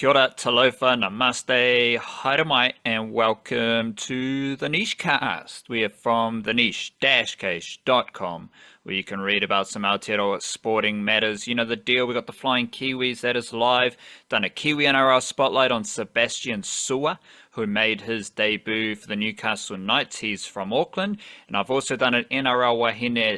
Kia ora, talofa, namaste, haere mai, and welcome to the Niche Cast. We are from the niche-case.com, where you can read about some Aotearoa sporting matters. You know the deal, we got the Flying Kiwis, that is live. Done a Kiwi NRL spotlight on Sebastian Sua, who made his debut for the Newcastle Knights. He's from Auckland. And I've also done an NRL wahine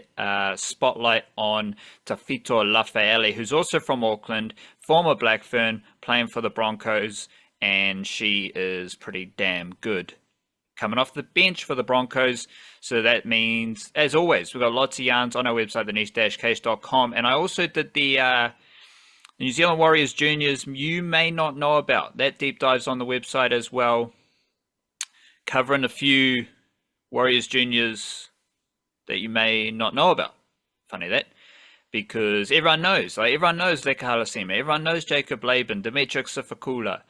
spotlight on Tafito Lafaele, who's also from Auckland, former Black Fern, playing for the Broncos, and she is pretty damn good. Coming off the bench for the Broncos, so that means, as always, we've got lots of yarns on our website, theniche-case.com, and I also did the New Zealand Warriors Juniors you may not know about. That deep dive's on the website as well, covering a few Warriors Juniors that you may not know about. Funny that. Because everyone knows, everyone knows Leka Halasima, everyone knows Jacob Laban, Demitric Sifakula,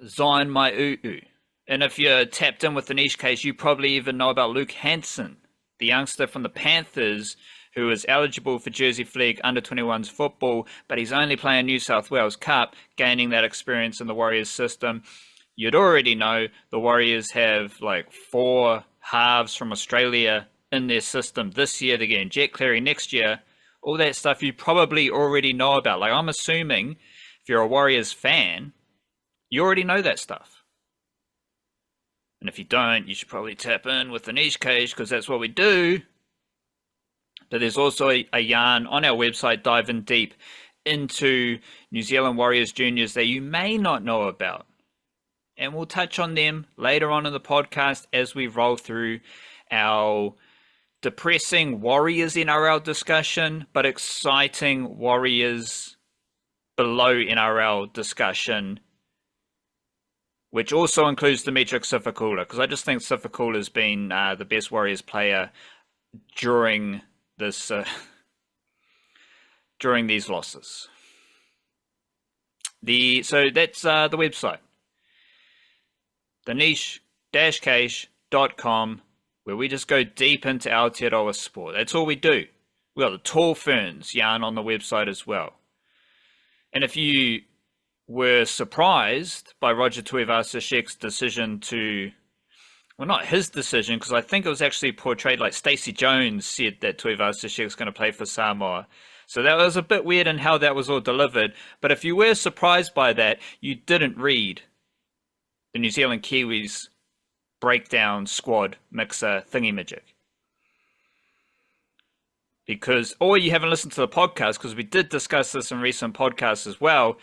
Zion Mai'uu. And if you're tapped in with the niche case, you probably even know about Luke Hansen, the youngster from the Panthers, who is eligible for Jersey Flegg under-21s football, but he's only playing New South Wales Cup, gaining that experience in the Warriors system. You'd already know the Warriors have like 4 halves from Australia in their system this year. They're getting Jet Cleary next year. All that stuff you probably already know about. Like, I'm assuming if you're a Warriors fan, you already know that stuff. And if you don't, you should probably tap in with the niche case, because that's what we do. But there's also a yarn on our website diving deep into New Zealand Warriors Juniors that you may not know about. And we'll touch on them later on in the podcast as we roll through our depressing Warriors NRL discussion, but exciting Warriors below NRL discussion, which also includes Demitric Sifakula, because I just think Sifakula has been the best Warriors player during this during these losses. So that's the website, the niche-case.com, where we just go deep into Aotearoa sport. That's all we do. We got the Tall Ferns yarn on the website as well. And if you were surprised by Roger Tuivasa-Sheck's decision to, well, not his decision, because I think it was actually portrayed like Stacey Jones said that Tuivasa-Sheck's going to play for Samoa. So that was a bit weird in how that was all delivered. But if you were surprised by that, you didn't read the New Zealand Kiwis breakdown squad mixer thingy-majig. Because, or you haven't listened to the podcast, because we did discuss this in recent podcasts as well.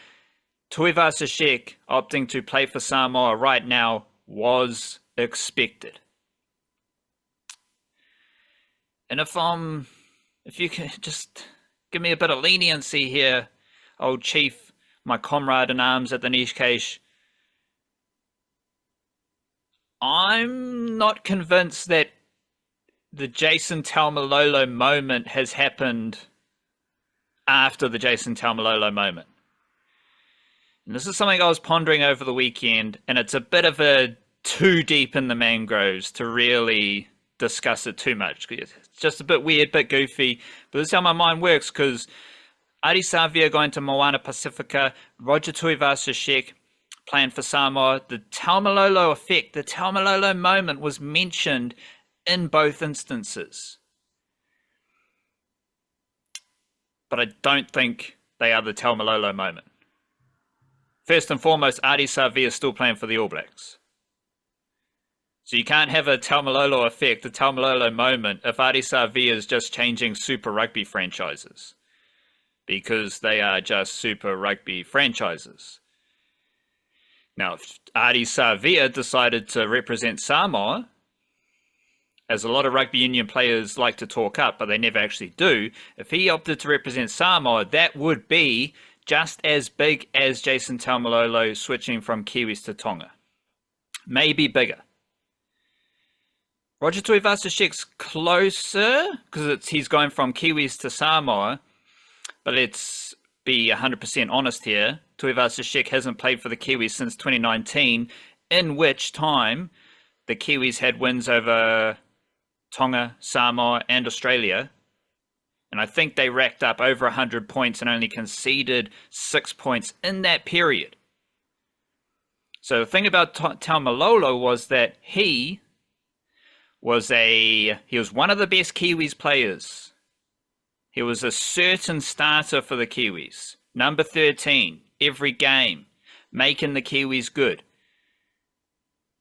Tuivasa-Sheck opting to play for Samoa right now was expected. And if you can just give me a bit of leniency here, old chief, my comrade in arms at the niche case, I'm not convinced that the Jason Taumalolo moment has happened after the Jason Taumalolo moment. And this is something I was pondering over the weekend, and it's a bit of a too deep in the mangroves to really discuss it too much. It's just a bit weird, bit goofy, but this is how my mind works, because Adi Savia going to Moana Pacifica, Roger Tuivasa-Sheck playing for Samoa, the Taumalolo effect, the Taumalolo moment was mentioned in both instances. But I don't think they are the Taumalolo moment. First and foremost, Adi Savia is still playing for the All Blacks. So you can't have a Taumalolo effect, a Taumalolo moment, if Adi Savia is just changing Super Rugby franchises. Because they are just Super Rugby franchises. Now, if Adi Savia decided to represent Samoa, as a lot of rugby union players like to talk up, but they never actually do, if he opted to represent Samoa, that would be just as big as Jason Taumalolo switching from Kiwis to Tonga. Maybe bigger. Roger Tuivasa-Sheck's closer, because he's going from Kiwis to Samoa, but let's be 100% honest here. Tuivasa-Sheck hasn't played for the Kiwis since 2019, in which time the Kiwis had wins over Tonga, Samoa, and Australia. And I think they racked up over 100 points and only conceded 6 points in that period. So the thing about Taumalolo was that he was one of the best Kiwis players. He was a certain starter for the Kiwis. Number 13, every game, making the Kiwis good.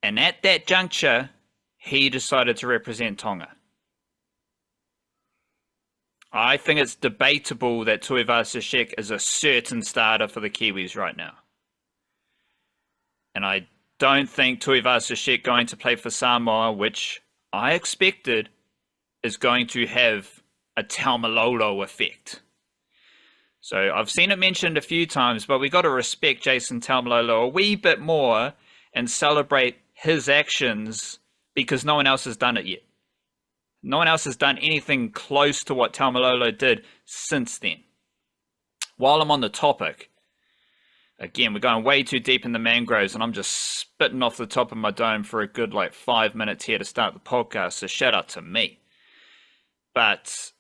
And at that juncture, he decided to represent Tonga. I think it's debatable that Tuivasa-Sheck is a certain starter for the Kiwis right now. And I don't think Tuivasa-Sheck going to play for Samoa, which I expected, is going to have a Taumalolo effect. So I've seen it mentioned a few times, but we got to respect Jason Taumalolo a wee bit more and celebrate his actions because no one else has done it yet. No one else has done anything close to what Taumalolo did since then. While I'm on the topic, again, we're going way too deep in the mangroves and I'm just spitting off the top of my dome for a good 5 minutes here to start the podcast, so shout out to me. But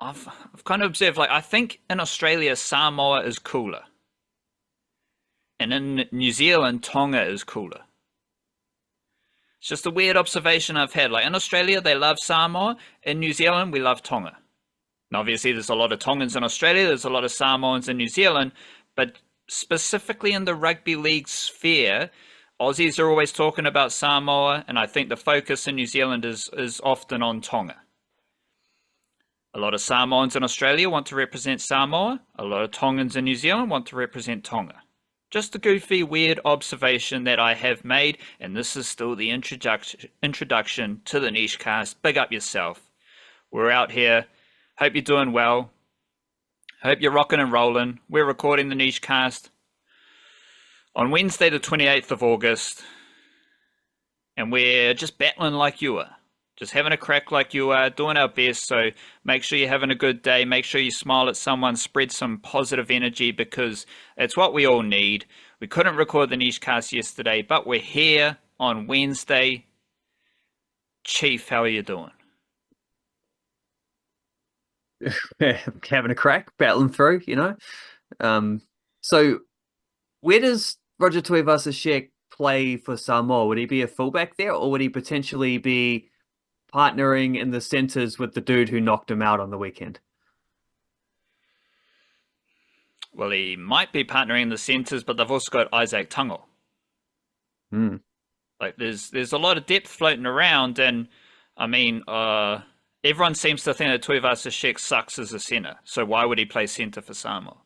I've kind of observed, I think in Australia, Samoa is cooler. And in New Zealand, Tonga is cooler. It's just a weird observation I've had. In Australia, they love Samoa. In New Zealand, we love Tonga. And obviously, there's a lot of Tongans in Australia. There's a lot of Samoans in New Zealand. But specifically in the rugby league sphere, Aussies are always talking about Samoa. And I think the focus in New Zealand is often on Tonga. A lot of Samoans in Australia want to represent Samoa. A lot of Tongans in New Zealand want to represent Tonga. Just a goofy, weird observation that I have made, and this is still the introduction to the Niche Cast. Big up yourself. We're out here. Hope you're doing well. Hope you're rocking and rolling. We're recording the Niche Cast on Wednesday the 28th of August, and we're just battling like you are. Just having a crack like you are, doing our best. So make sure you're having a good day. Make sure you smile at someone, spread some positive energy because it's what we all need. We couldn't record the Niche Cast yesterday, but we're here on Wednesday. Chief, how are you doing? Having a crack, battling through, So where does Roger Tuivasa-Sheck play for Samoa? Would he be a fullback there, or would he potentially be partnering in the centres with the dude who knocked him out on the weekend? Well, he might be partnering in the centres, but they've also got Isaac Tungo. There's a lot of depth floating around, and I mean, everyone seems to think that Tuivasa-Sheck sucks as a centre. So why would he play centre for Samoa?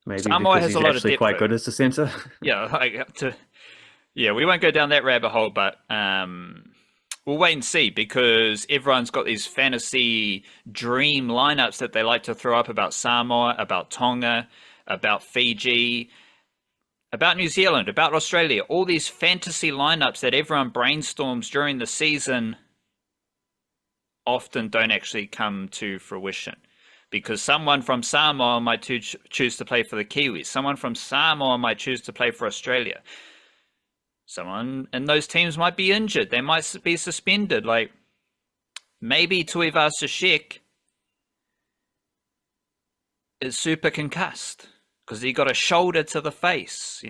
Maybe Samoa has a lot of depth, quite good as a centre. Yeah, we won't go down that rabbit hole, but we'll wait and see because everyone's got these fantasy dream lineups that they like to throw up about Samoa, about Tonga, about Fiji, about New Zealand, about Australia. All these fantasy lineups that everyone brainstorms during the season often don't actually come to fruition because someone from Samoa might choose to play for the Kiwis. Someone from Samoa might choose to play for Australia. Someone in those teams might be injured. They might be suspended. Maybe Tuivasa-Sheck is super concussed because he got a shoulder to the face.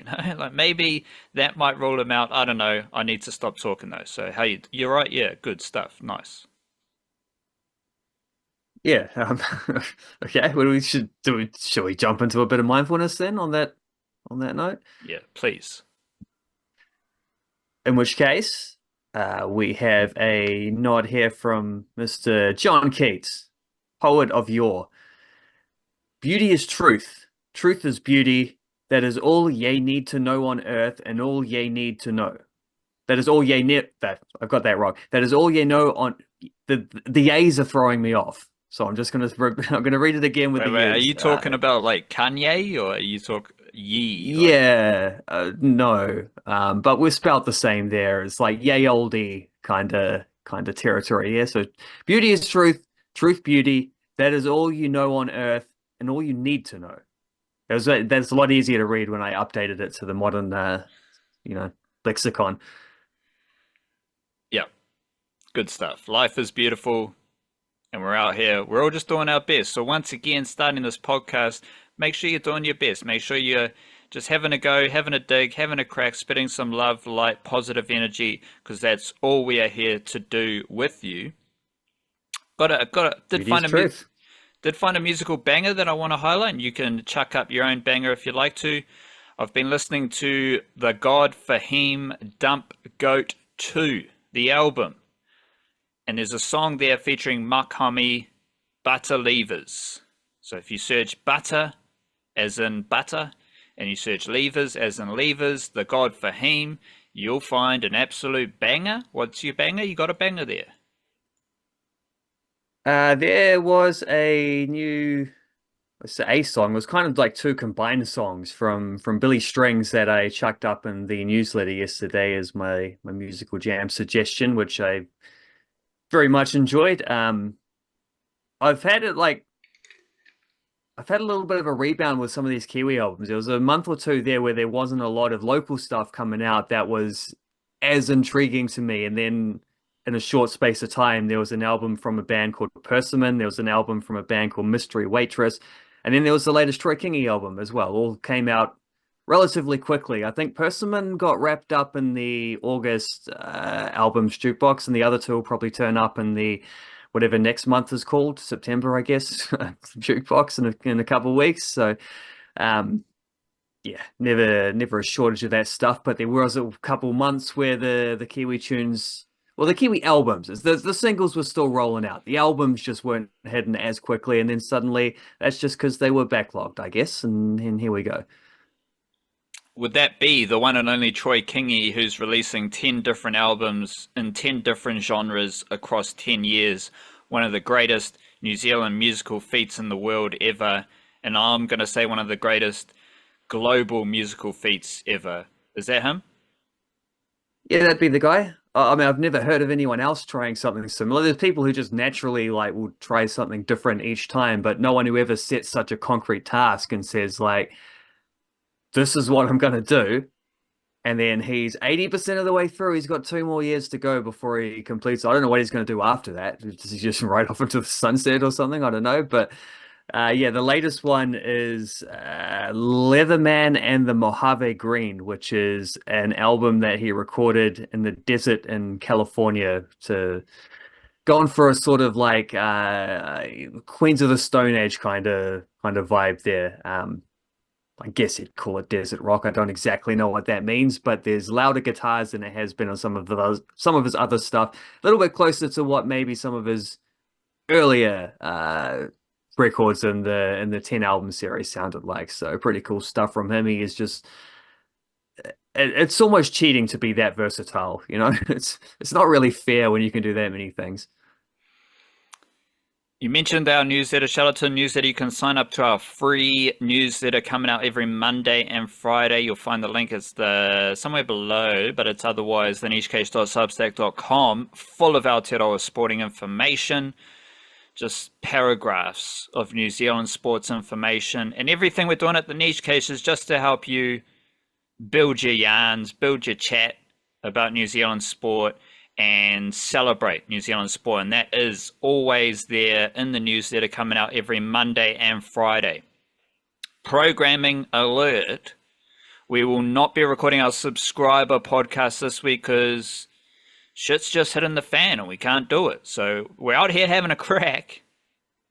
Maybe that might rule him out. I don't know. I need to stop talking though. So how you're right? Yeah, good stuff. Nice. Yeah. Okay. Well, should we jump into a bit of mindfulness then on that note? Yeah, please. In which case, we have a nod here from Mr. John Keats, poet of yore. Beauty is truth. Truth is beauty. That is all ye need to know on earth and all ye need to know. That is all ye need. I've got that wrong. That is all ye know on... The yeas are throwing me off. So I'm gonna read it again with the wait, are you talking about Kanye or are you talking... Ye. Yeah, no, but we're spelled the same there. It's yay oldie kind of territory. Yeah, so beauty is truth, truth beauty. That is all you know on earth and all you need to know. That's a lot easier to read when I updated it to the modern, lexicon. Yeah, good stuff. Life is beautiful. and we're out here. We're all just doing our best. So once again, starting this podcast, make sure you're doing your best. Make sure you're just having a go, having a dig, having a crack, spitting some love, light, positive energy, because that's all we are here to do with you. Did find a musical banger that I want to highlight, and you can chuck up your own banger if you'd like to. I've been listening to the God Fahim Dump Goat 2, the album. And there's a song there featuring Makhami Butter Levers. So if you search butter as in butter, and you search levers as in levers, the God Fahim, you'll find an absolute banger. What's your banger? You got a banger there. There was a new song. It was kind of like two combined songs from Billy Strings that I chucked up in the newsletter yesterday as my musical jam suggestion, which I very much enjoyed. I've had a little bit of a rebound with some of these Kiwi albums. There was a month or two there where there wasn't a lot of local stuff coming out that was as intriguing to me, and then in a short space of time, there was an album from a band called Persimmon. There was an album from a band called Mystery Waitress. And then there was the latest Troy Kingi album as well. All came out relatively quickly. I think Persimmon got wrapped up in the August albums jukebox, and the other two will probably turn up in the whatever next month is called, September, I guess, jukebox in a couple of weeks. So, yeah, never a shortage of that stuff. But there was a couple months where the Kiwi tunes... Well, the Kiwi albums, the singles were still rolling out. The albums just weren't hitting as quickly, and then suddenly that's just because they were backlogged, I guess, and here we go. Would that be the one and only Troy Kingi, who's releasing 10 different albums in 10 different genres across 10 years? One of the greatest New Zealand musical feats in the world ever, and I'm going to say one of the greatest global musical feats ever. Is that him? Yeah, that'd be the guy. I mean, I've never heard of anyone else trying something similar. There's people who just naturally will try something different each time, but no one who ever sets such a concrete task and says this is what I'm going to do. And then he's 80% of the way through. He's got 2 more years to go before he completes. I don't know what he's going to do after that. Does he just ride off into the sunset or something? I don't know. But yeah, the latest one is Leatherman and the Mojave Green, which is an album that he recorded in the desert in California, gone for a sort of Queens of the Stone Age kind of vibe there. I guess you'd call it desert rock. I don't exactly know what that means, but there's louder guitars than it has been on some of his other stuff. A little bit closer to what maybe some of his earlier records in the 10 album series sounded like. So pretty cool stuff from him. He is just, it's almost cheating to be that versatile, you know. It's not really fair when you can do that many things. You mentioned our newsletter. Shout out to the newsletter. You can sign up to our free newsletter coming out every Monday and Friday. You'll find the link. It's somewhere below, but it's otherwise thenichecase.substack.com, full of Aotearoa sporting information, just paragraphs of New Zealand sports information, and everything we're doing at the Niche Case is just to help you build your yarns, build your chat about New Zealand sport, and celebrate New Zealand sport. And that is always there in the newsletter coming out every Monday and Friday. Programming alert: we will not be recording our subscriber podcast this week because shit's just hitting the fan and we can't do it. So we're out here having a crack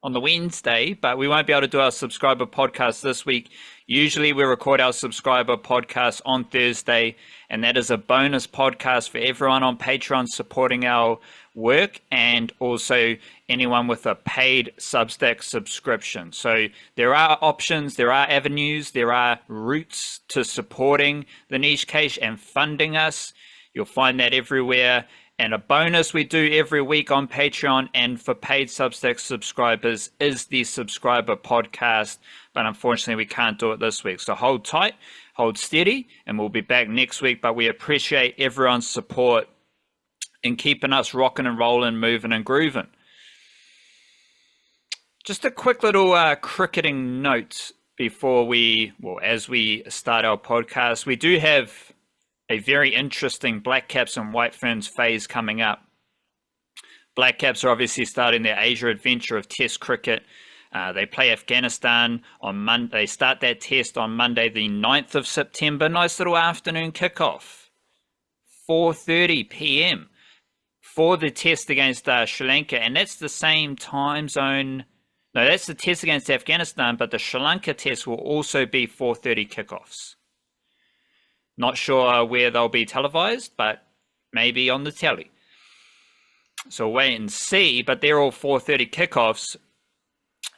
on the Wednesday, but we won't be able to do our subscriber podcast this week. Usually we record our subscriber podcast on Thursday, and that is a bonus podcast for everyone on Patreon supporting our work, and also anyone with a paid Substack subscription. So there are options, there are avenues, there are routes to supporting the Niche Case and funding us. You'll find that everywhere. And a bonus we do every week on Patreon and for paid Substack subscribers is the subscriber podcast. But unfortunately, we can't do it this week. So hold tight, hold steady, and we'll be back next week. But we appreciate everyone's support in keeping us rocking and rolling, moving and grooving. Just a quick little cricketing note as we start our podcast. We do have a very interesting Blackcaps and White Ferns phase coming up. Blackcaps are obviously starting their Asia adventure of Test cricket. They play Afghanistan on Monday. They start that test on Monday, the 9th of September. Nice little afternoon kickoff, 4:30 p.m. for the test against Sri Lanka, and that's the same time zone. No, that's the test against Afghanistan, but the Sri Lanka test will also be 4:30 kickoffs. Not sure where they'll be televised, but maybe on the telly. So wait and see, but they're all 4:30 kickoffs.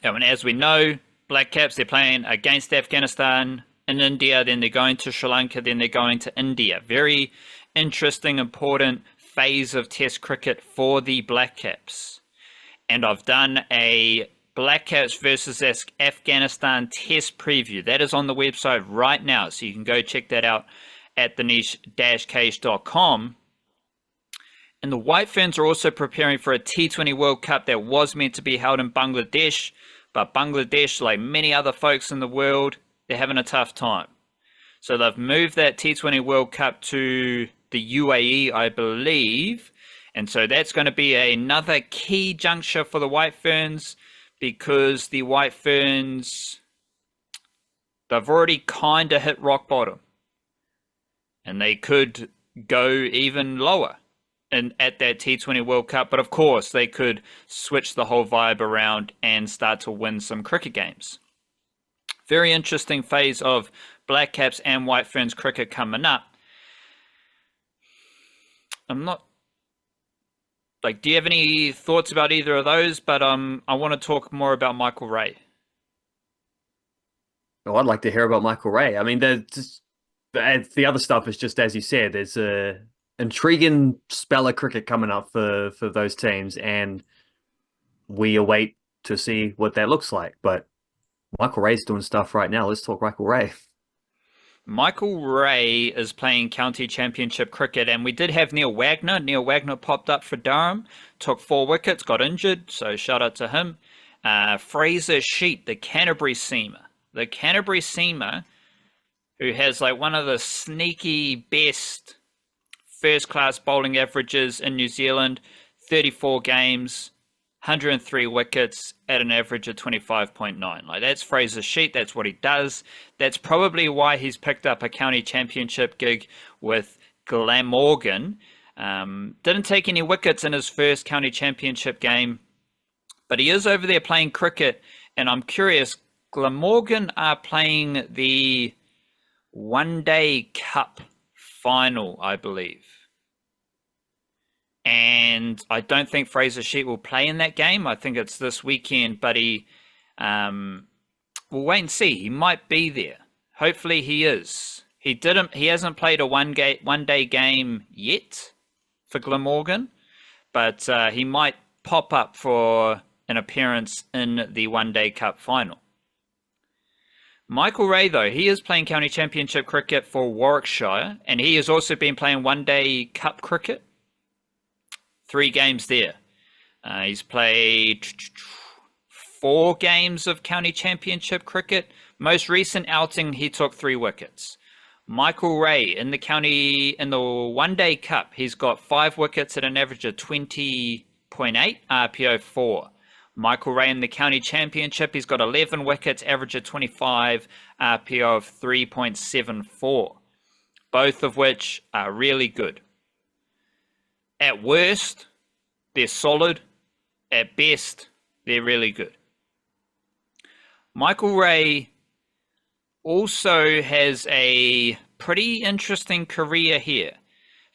And as we know, Blackcaps, they're playing against Afghanistan in India, then they're going to Sri Lanka, then they're going to India. Very interesting, important phase of Test cricket for the Blackcaps. And I've done a Blackcaps versus Afghanistan Test preview. That is on the website right now, so you can go check that out at theniche-cage.com. And the White Ferns are also preparing for a T20 World Cup that was meant to be held in Bangladesh, but Bangladesh, like many other folks in the world, they're having a tough time. So they've moved that T20 World Cup to the UAE, I believe. And so that's going to be another key juncture for the White Ferns, because the White Ferns, they've already kind of hit rock bottom. And they could go even lower at that T20 World Cup, but of course they could switch the whole vibe around and start to win some cricket games. Very interesting phase of Blackcaps and White Ferns cricket coming up. I'm not like, do you have any thoughts about either of those? But I want to talk more about Michael Ray. Oh, I'd like to hear about Michael Ray. I mean, the other stuff is just as you said. There's a intriguing spell of cricket coming up for those teams, and we await to see what that looks like. But Michael Ray's doing stuff right now. Let's talk Michael Ray. Michael Ray is playing county championship cricket, and we did have Neil Wagner. Neil Wagner popped up for Durham, took 4 wickets, got injured, so shout out to him. Fraser Sheep, the Canterbury seamer. The Canterbury seamer, who has like one of the sneaky best first-class bowling averages in New Zealand, 34 games, 103 wickets at an average of 25.9. Like, that's Fraser Sheep. That's what he does. That's probably why he's picked up a county championship gig with Glamorgan. Didn't take any wickets in his first county championship game, but he is over there playing cricket. And I'm curious, Glamorgan are playing the One Day Cup final, I believe. And I don't think Fraser Sheep will play in that game. I think it's this weekend, but we'll wait and see. He might be there. Hopefully he is. He hasn't played a one day game yet for Glamorgan, but he might pop up for an appearance in the One Day Cup final. Michael Ray, though, he is playing county championship cricket for Warwickshire, and he has also been playing One Day Cup cricket. 3 games there. He's played 4 games of county championship cricket. Most recent outing, he took 3 wickets. Michael Ray in the One Day Cup, he's got 5 wickets at an average of 20.8 RPO 4. Michael Ray in the county championship, he's got 11 wickets, average of 25, RPO of 3.74. Both of which are really good. At worst, they're solid. At best, they're really good. Michael Ray also has a pretty interesting career here.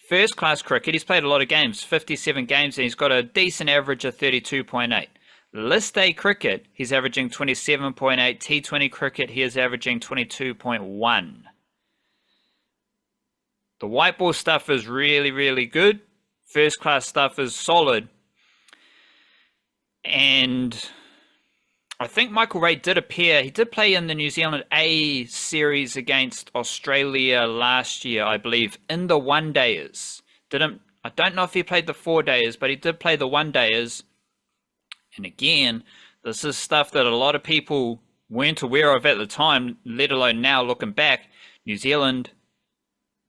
First class cricket, he's played a lot of games, 57 games, and he's got a decent average of 32.8. List A cricket, he's averaging 27.8. T20 cricket, he is averaging 22.1. The white ball stuff is really, really good. First class stuff is solid. And I think Michael Ray did appear, he did play in the New Zealand A series against Australia last year, I believe, in the one-dayers. I don't know if he played the 4-dayers, but he did play the one-dayers. And again, this is stuff that a lot of people weren't aware of at the time, let alone now looking back. New Zealand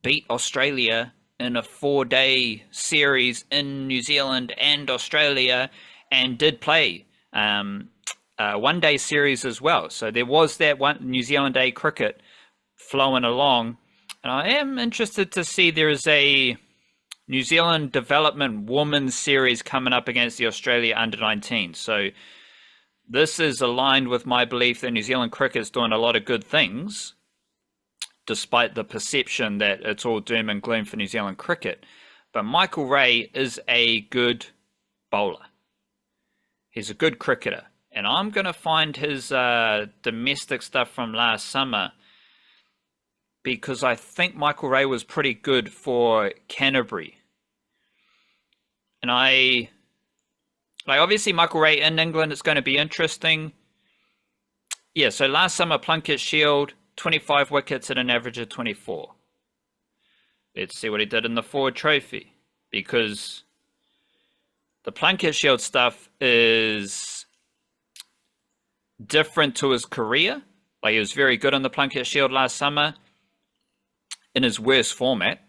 beat Australia in a 4-day series in New Zealand and Australia, and did play a 1-day series as well. So there was that one New Zealand Day cricket flowing along. And I am interested to see there is a New Zealand Development Women's Series coming up against the Australia Under-19. So this is aligned with my belief that New Zealand cricket is doing a lot of good things, despite the perception that it's all doom and gloom for New Zealand cricket. But Michael Ray is a good bowler. He's a good cricketer. And I'm going to find his domestic stuff from last summer, because I think Michael Ray was pretty good for Canterbury. And obviously Michael Ray in England is going to be interesting. Yeah, so last summer, Plunket Shield, 25 wickets at an average of 24. Let's see what he did in the Ford Trophy, because the Plunket Shield stuff is different to his career. Like, he was very good on the Plunket Shield last summer in his worst format.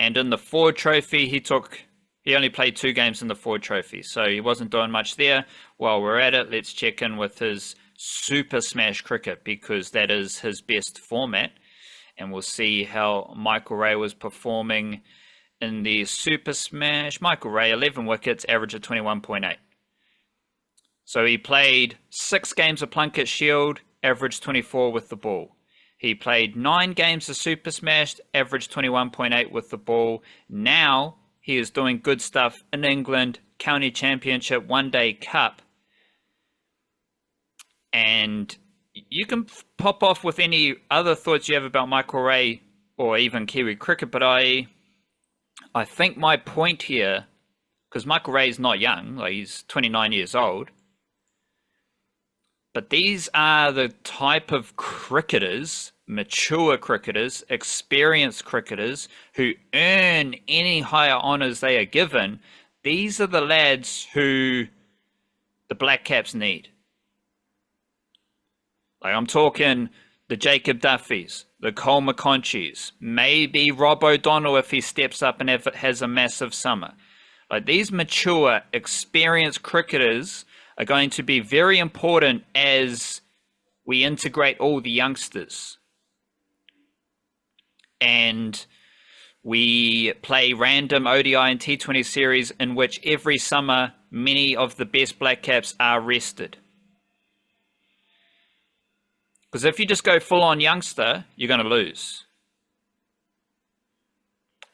And in the Ford Trophy, he only played 2 games in the Ford Trophy, so he wasn't doing much there. While we're at it, let's check in with his Super Smash cricket, because that is his best format. And we'll see how Michael Ray was performing in the Super Smash. Michael Ray, 11 wickets, average of 21.8. So he played 6 games of Plunket Shield, averaged 24 with the ball. He played 9 games of Super Smash, averaged 21.8 with the ball. Now he is doing good stuff in England, County Championship, 1-day cup. And you can pop off with any other thoughts you have about Michael Ray or even Kiwi cricket, but I think my point here, because Michael Ray is not young, like he's 29 years old, but these are the type of cricketers, mature cricketers, experienced cricketers, who earn any higher honours they are given. These are the lads who the Blackcaps need. Like, I'm talking the Jacob Duffys, the Cole McConchies, maybe Rob O'Donnell if he steps up and has a massive summer. Like, these mature, experienced cricketers are going to be very important as we integrate all the youngsters. And we play random ODI and T20 series in which every summer many of the best Blackcaps are rested. Because if you just go full-on youngster, you're going to lose.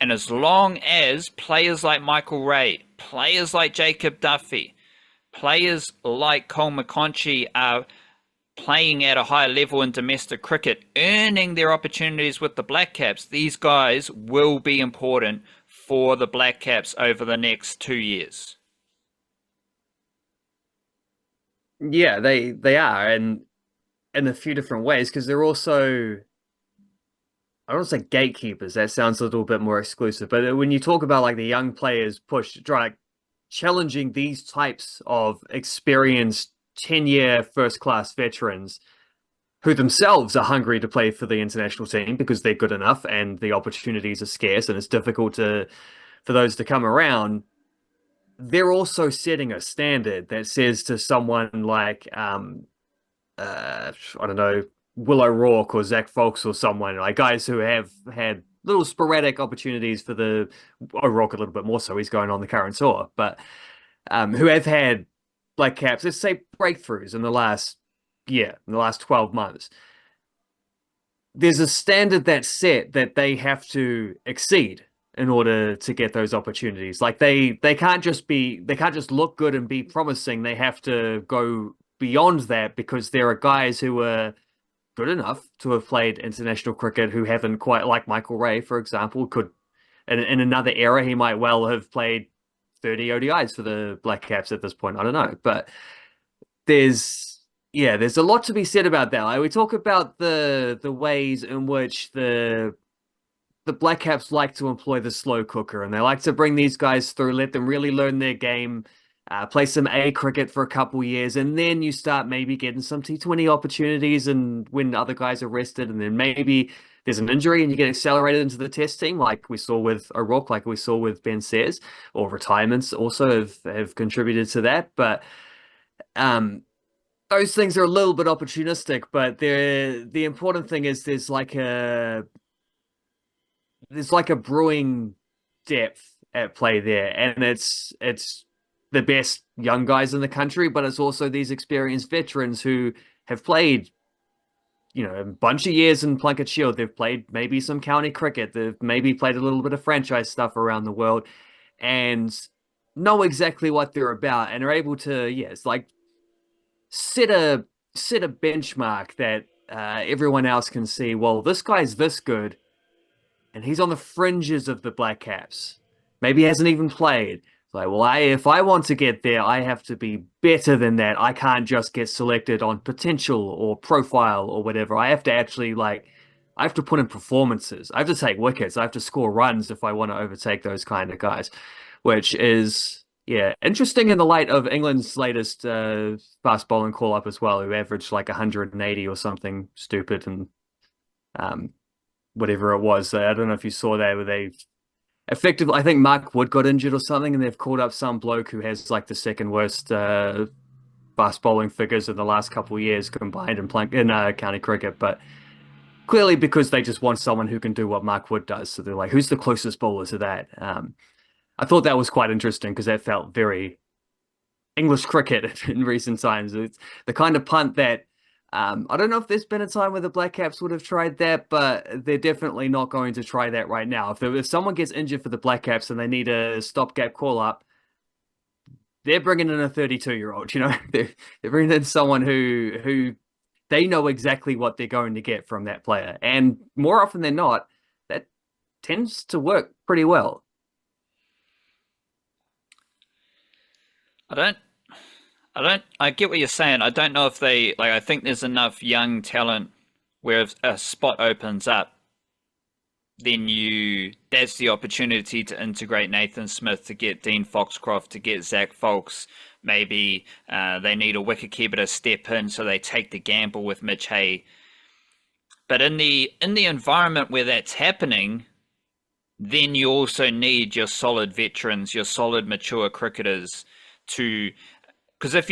And as long as players like Michael Ray, players like Jacob Duffy, players like Cole McConchie are playing at a high level in domestic cricket, earning their opportunities with the Blackcaps, these guys will be important for the Blackcaps over the next 2 years. Yeah, they are, and in a few different ways, because they're also, I don't want to say gatekeepers, that sounds a little bit more exclusive, but when you talk about like the young players challenging these types of experienced 10-year first-class veterans who themselves are hungry to play for the international team because they're good enough and the opportunities are scarce and it's difficult for those to come around, they're also setting a standard that says to someone like, I don't know, Will O'Rourke or Zach Folks or someone, like guys who have had little sporadic opportunities for the O'Rourke a little bit more so, he's going on the current tour, but who have had Blackcaps, let's say breakthroughs in the last 12 months. There's a standard that's set that they have to exceed in order to get those opportunities. Like they can't just look good and be promising. They have to go beyond that because there are guys who are good enough to have played international cricket who haven't quite, like Michael Ray, for example, could in another era he might well have played 30 ODIs for the Blackcaps at this point. I don't know, but there's a lot to be said about that. Like, we talk about the ways in which the Blackcaps like to employ the slow cooker, and they like to bring these guys through, let them really learn their game, play some A cricket for a couple years, and then you start maybe getting some T20 opportunities and when other guys are rested, and then maybe there's an injury and you get accelerated into the test team, like we saw with O'Rourke, like we saw with Ben Sayers, or retirements also have contributed to that. But those things are a little bit opportunistic, but the important thing is there's like a brewing depth at play there, and it's the best young guys in the country, but it's also these experienced veterans who have played, a bunch of years in Plunket Shield. They've played maybe some county cricket. They've maybe played a little bit of franchise stuff around the world and know exactly what they're about and are able to, it's like set a benchmark that everyone else can see. Well, this guy's this good, and he's on the fringes of the Black Caps. Maybe he hasn't even played. It's like, well, if I want to get there, I have to be better than that. I can't just get selected on potential or profile or whatever. I have to actually I have to put in performances. I have to take wickets. I have to score runs if I want to overtake those kind of guys, which is, interesting in the light of England's latest fast bowling call-up as well, who averaged like 180 or something stupid, and whatever it was. I don't know if you saw that, where they effectively, I think Mark Wood got injured or something, and they've called up some bloke who has like the second worst fast bowling figures in the last couple of years combined in county cricket. But clearly because they just want someone who can do what Mark Wood does. So they're like, who's the closest bowler to that? I thought that was quite interesting because that felt very English cricket in recent times. It's the kind of punt that I don't know if there's been a time where the Black Caps would have tried that, but they're definitely not going to try that right now. If someone gets injured for the Black Caps and they need a stopgap call-up, they're bringing in a 32-year-old. They're bringing in someone who they know exactly what they're going to get from that player, and more often than not, that tends to work pretty well. I get what you're saying. I don't know if I think there's enough young talent where if a spot opens up, then that's the opportunity to integrate Nathan Smith, to get Dean Foxcroft, to get Zach Folks. Maybe they need a wicketkeeper to step in, so they take the gamble with Mitch Hay. But in the environment where that's happening, then you also need your solid veterans, your solid mature cricketers because if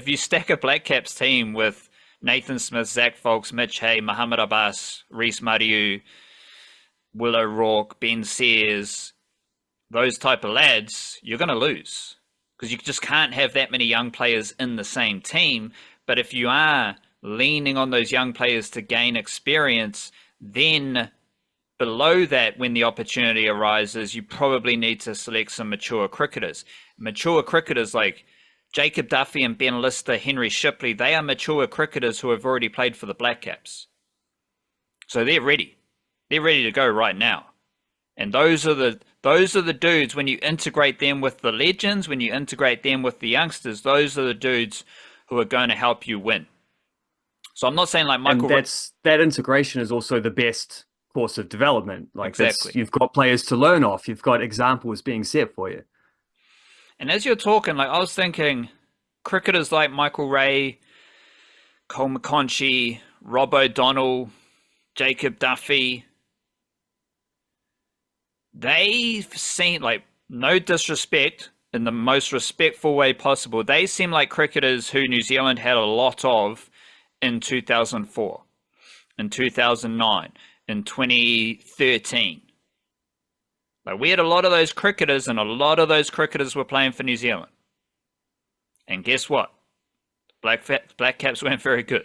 you stack a Black Caps team with Nathan Smith, Zach Folks, Mitch Hay, Muhammad Abbas, Reece Mariu, Will O'Rourke, Ben Sayers, those type of lads, you're going to lose because you just can't have that many young players in the same team. But if you are leaning on those young players to gain experience, then below that, when the opportunity arises, you probably need to select some mature cricketers. Mature cricketers like Jacob Duffy and Ben Lister, Henry Shipley, they are mature cricketers who have already played for the Black Caps. So they're ready. They're ready to go right now. And those are the dudes, when you integrate them with the legends, when you integrate them with the youngsters, those are the dudes who are going to help you win. So I'm not saying like Michael... And that integration is also the best course of development. Exactly. You've got players to learn off. You've got examples being set for you. And as you're talking, I was thinking cricketers like Michael Ray, Cole McConchie, Rob O'Donnell, Jacob Duffy, they seem like, no disrespect, in the most respectful way possible, they seem like cricketers who New Zealand had a lot of in 2004, in 2009, in 2013. We had a lot of those cricketers, and a lot of those cricketers were playing for New Zealand. And guess what? Black Caps weren't very good.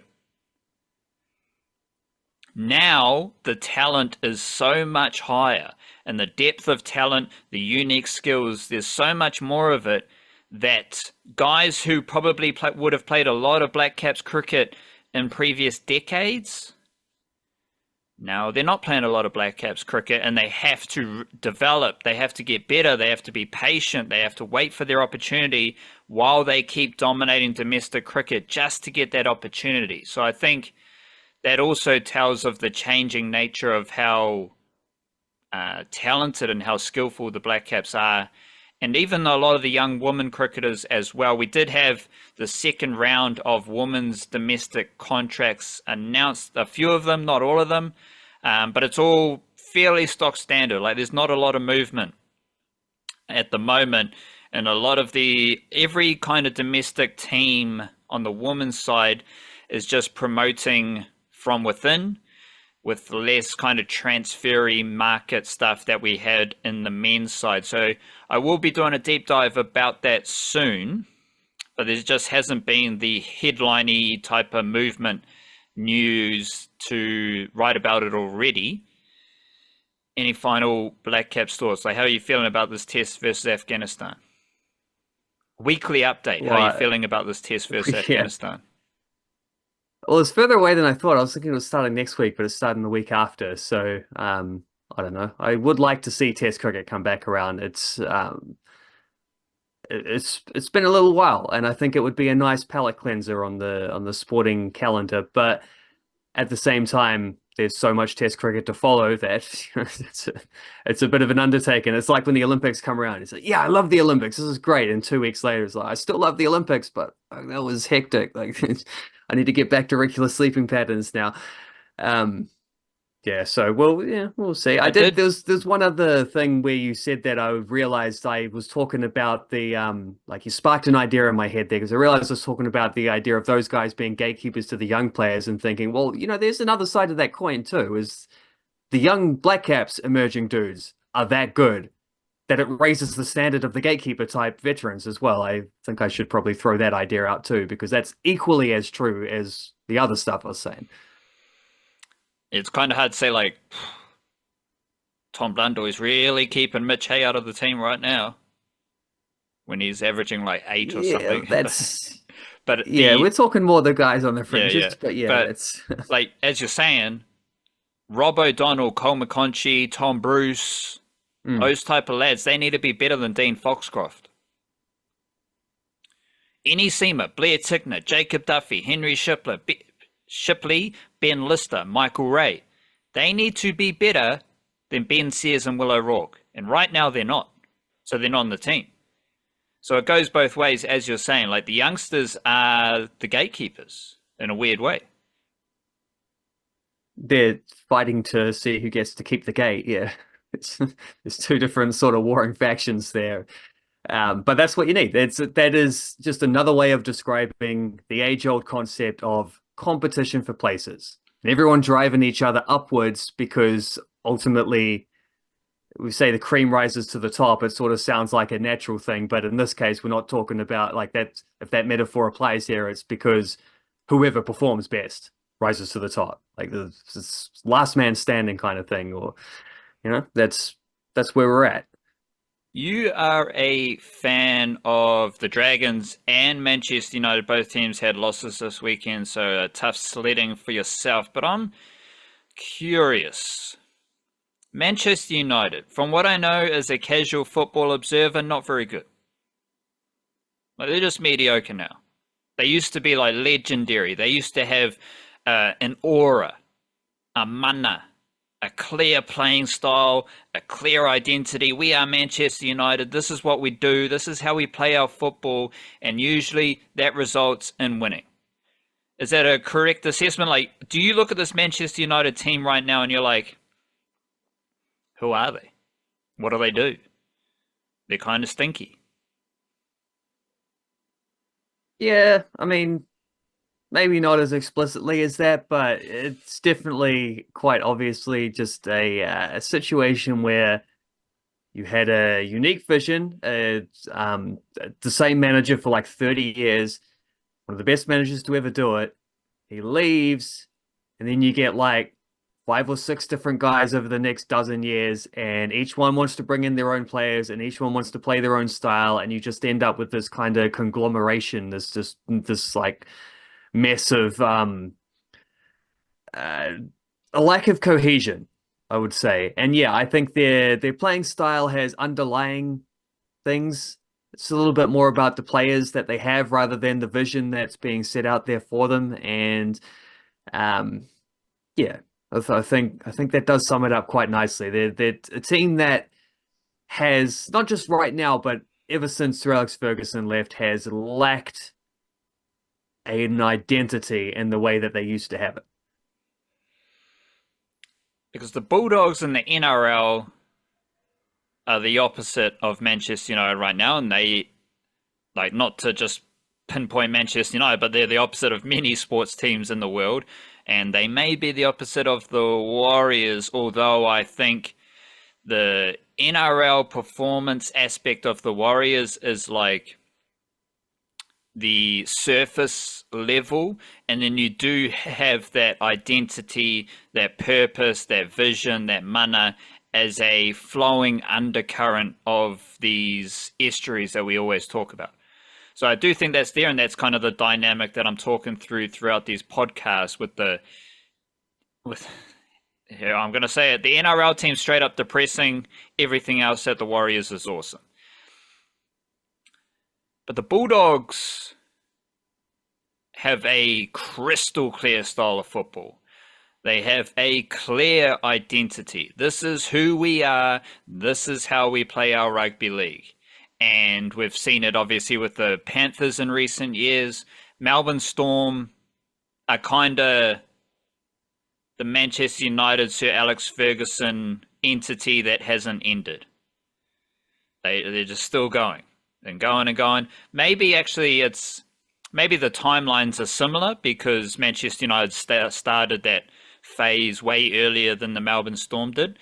Now the talent is so much higher, and the depth of talent, the unique skills, there's so much more of it, that guys who probably would have played a lot of Black Caps cricket in previous decades, now they're not playing a lot of Black Caps cricket, and they have to develop, they have to get better, they have to be patient, they have to wait for their opportunity while they keep dominating domestic cricket just to get that opportunity. So I think that also tells of the changing nature of how talented and how skillful the Black Caps are. And even a lot of the young women cricketers as well. We did have the second round of women's domestic contracts announced, a few of them, not all of them. But it's all fairly stock standard. Like there's not a lot of movement at the moment, and a lot of every kind of domestic team on the women's side is just promoting from within, with less kind of transfery market stuff that we had in the men's side. So I will be doing a deep dive about that soon, but there just hasn't been the headline-y type of movement news to write about it already. Any final Blackcaps thoughts? Like, how are you feeling about this test versus Afghanistan? Weekly update. How are you feeling about this test versus Afghanistan? Well, it's further away than I thought. I was thinking it was starting next week, but it's starting the week after. So, I don't know. I would like to see Test cricket come back around. It's been a little while, and I think it would be a nice palate cleanser on the sporting calendar. But at the same time, there's so much Test cricket to follow that it's a bit of an undertaking. It's like when the Olympics come around. It's like, yeah, I love the Olympics. This is great. And 2 weeks later, it's like, I still love the Olympics, but that was hectic. Like, I need to get back to regular sleeping patterns now. Yeah, so we'll see. There's one other thing where you said that I realized I was talking about the like you sparked an idea in my head there, because I realized I was talking about the idea of those guys being gatekeepers to the young players, and thinking, well, there's another side of that coin too, is the young Blackcaps emerging dudes are that good that it raises the standard of the gatekeeper type veterans as well. I think I should probably throw that idea out too, because that's equally as true as the other stuff I was saying. It's kind of hard to say, like, Tom Blundell is really keeping Mitch Hay out of the team right now when he's averaging like 8 or something. But we're talking more the guys on the fringes. But it's like, as you're saying, Rob O'Donnell, Cole McConchie, Tom Bruce, those type of lads, they need to be better than Dean Foxcroft. Any Seamer, Blair Tickner, Jacob Duffy, Henry Shipley, Ben Lister, Michael Ray. They need to be better than Ben Sears and Will O'Rourke. And right now they're not. So they're not on the team. So it goes both ways, as you're saying. Like, the youngsters are the gatekeepers in a weird way. They're fighting to see who gets to keep the gate. Yeah, there's two different sort of warring factions there. But that's what you need. That is just another way of describing the age-old concept of competition for places. And everyone driving each other upwards, because ultimately we say the cream rises to the top. It sort of sounds like a natural thing, but in this case, we're not talking about like that. If that metaphor applies here, it's because whoever performs best rises to the top, like this last man standing kind of thing, or that's where we're at. You are a fan of the Dragons and Manchester United. Both teams had losses this weekend, so tough sledding for yourself. But I'm curious. Manchester United, from what I know as a casual football observer, not very good. Like, they're just mediocre now. They used to be like legendary. They used to have an aura, a mana, a clear playing style, a clear identity. We are Manchester United. This is what we do. This is how we play our football. And usually that results in winning. Is that a correct assessment? Like, do you look at this Manchester United team right now and you're like, who are they? What do they do? They're kind of stinky. Yeah, I mean, maybe not as explicitly as that, but it's definitely quite obviously just a situation where you had a unique vision, the same manager for like 30 years, one of the best managers to ever do it. He leaves, and then you get like 5 or 6 different guys over the next dozen years, and each one wants to bring in their own players, and each one wants to play their own style, and you just end up with this kind of conglomeration. There's just this like mess of a lack of cohesion, I would say. And yeah, I think their playing style has underlying things. It's a little bit more about the players that they have rather than the vision that's being set out there for them. And yeah, I think that does sum it up quite nicely. They're a team that has, not just right now, but ever since Sir Alex Ferguson left, has lacked an identity in the way that they used to have it. because the Bulldogs in the NRL are the opposite of Manchester United right now, and they, like, not to just pinpoint Manchester United, but they're the opposite of many sports teams in the world, and they may be the opposite of the Warriors, although I think the NRL performance aspect of the Warriors is like the surface level, and then you do have that identity, that purpose, that vision, that mana as a flowing undercurrent of these estuaries that we always talk about. So I do think that's there, and that's kind of the dynamic that I'm talking throughout these podcasts here, I'm going to say it, the NRL team straight up depressing, everything else at the Warriors is awesome. But the Bulldogs have a crystal clear style of football. They have a clear identity. This is who we are. This is how we play our rugby league. And we've seen it obviously with the Panthers in recent years. Melbourne Storm are kind of the Manchester United Sir Alex Ferguson entity that hasn't ended. They're just still going and going and going. Maybe actually maybe the timelines are similar because Manchester United started that phase way earlier than the Melbourne Storm did.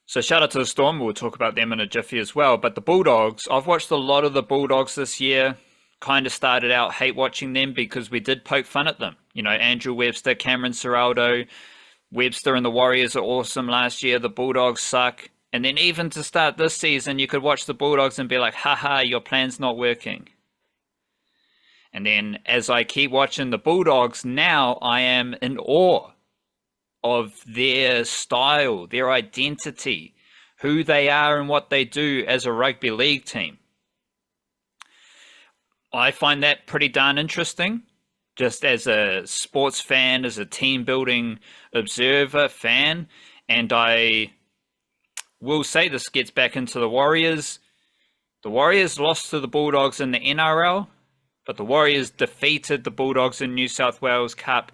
So shout out to the Storm. We'll talk about them in a jiffy as well. But the Bulldogs, I've watched a lot of the Bulldogs this year. Kind of started out hate watching them because we did poke fun at them. You know, Andrew Webster, Cameron Ciraldo, Webster and the Warriors are awesome last year. The Bulldogs suck. And then even to start this season, you could watch the Bulldogs and be like, haha, your plan's not working. And then as I keep watching the Bulldogs, now I am in awe of their style, their identity, who they are and what they do as a rugby league team. I find that pretty darn interesting, just as a sports fan, as a team building observer fan. And I will say this gets back into the Warriors. The Warriors lost to the Bulldogs in the NRL, but the Warriors defeated the Bulldogs in New South Wales Cup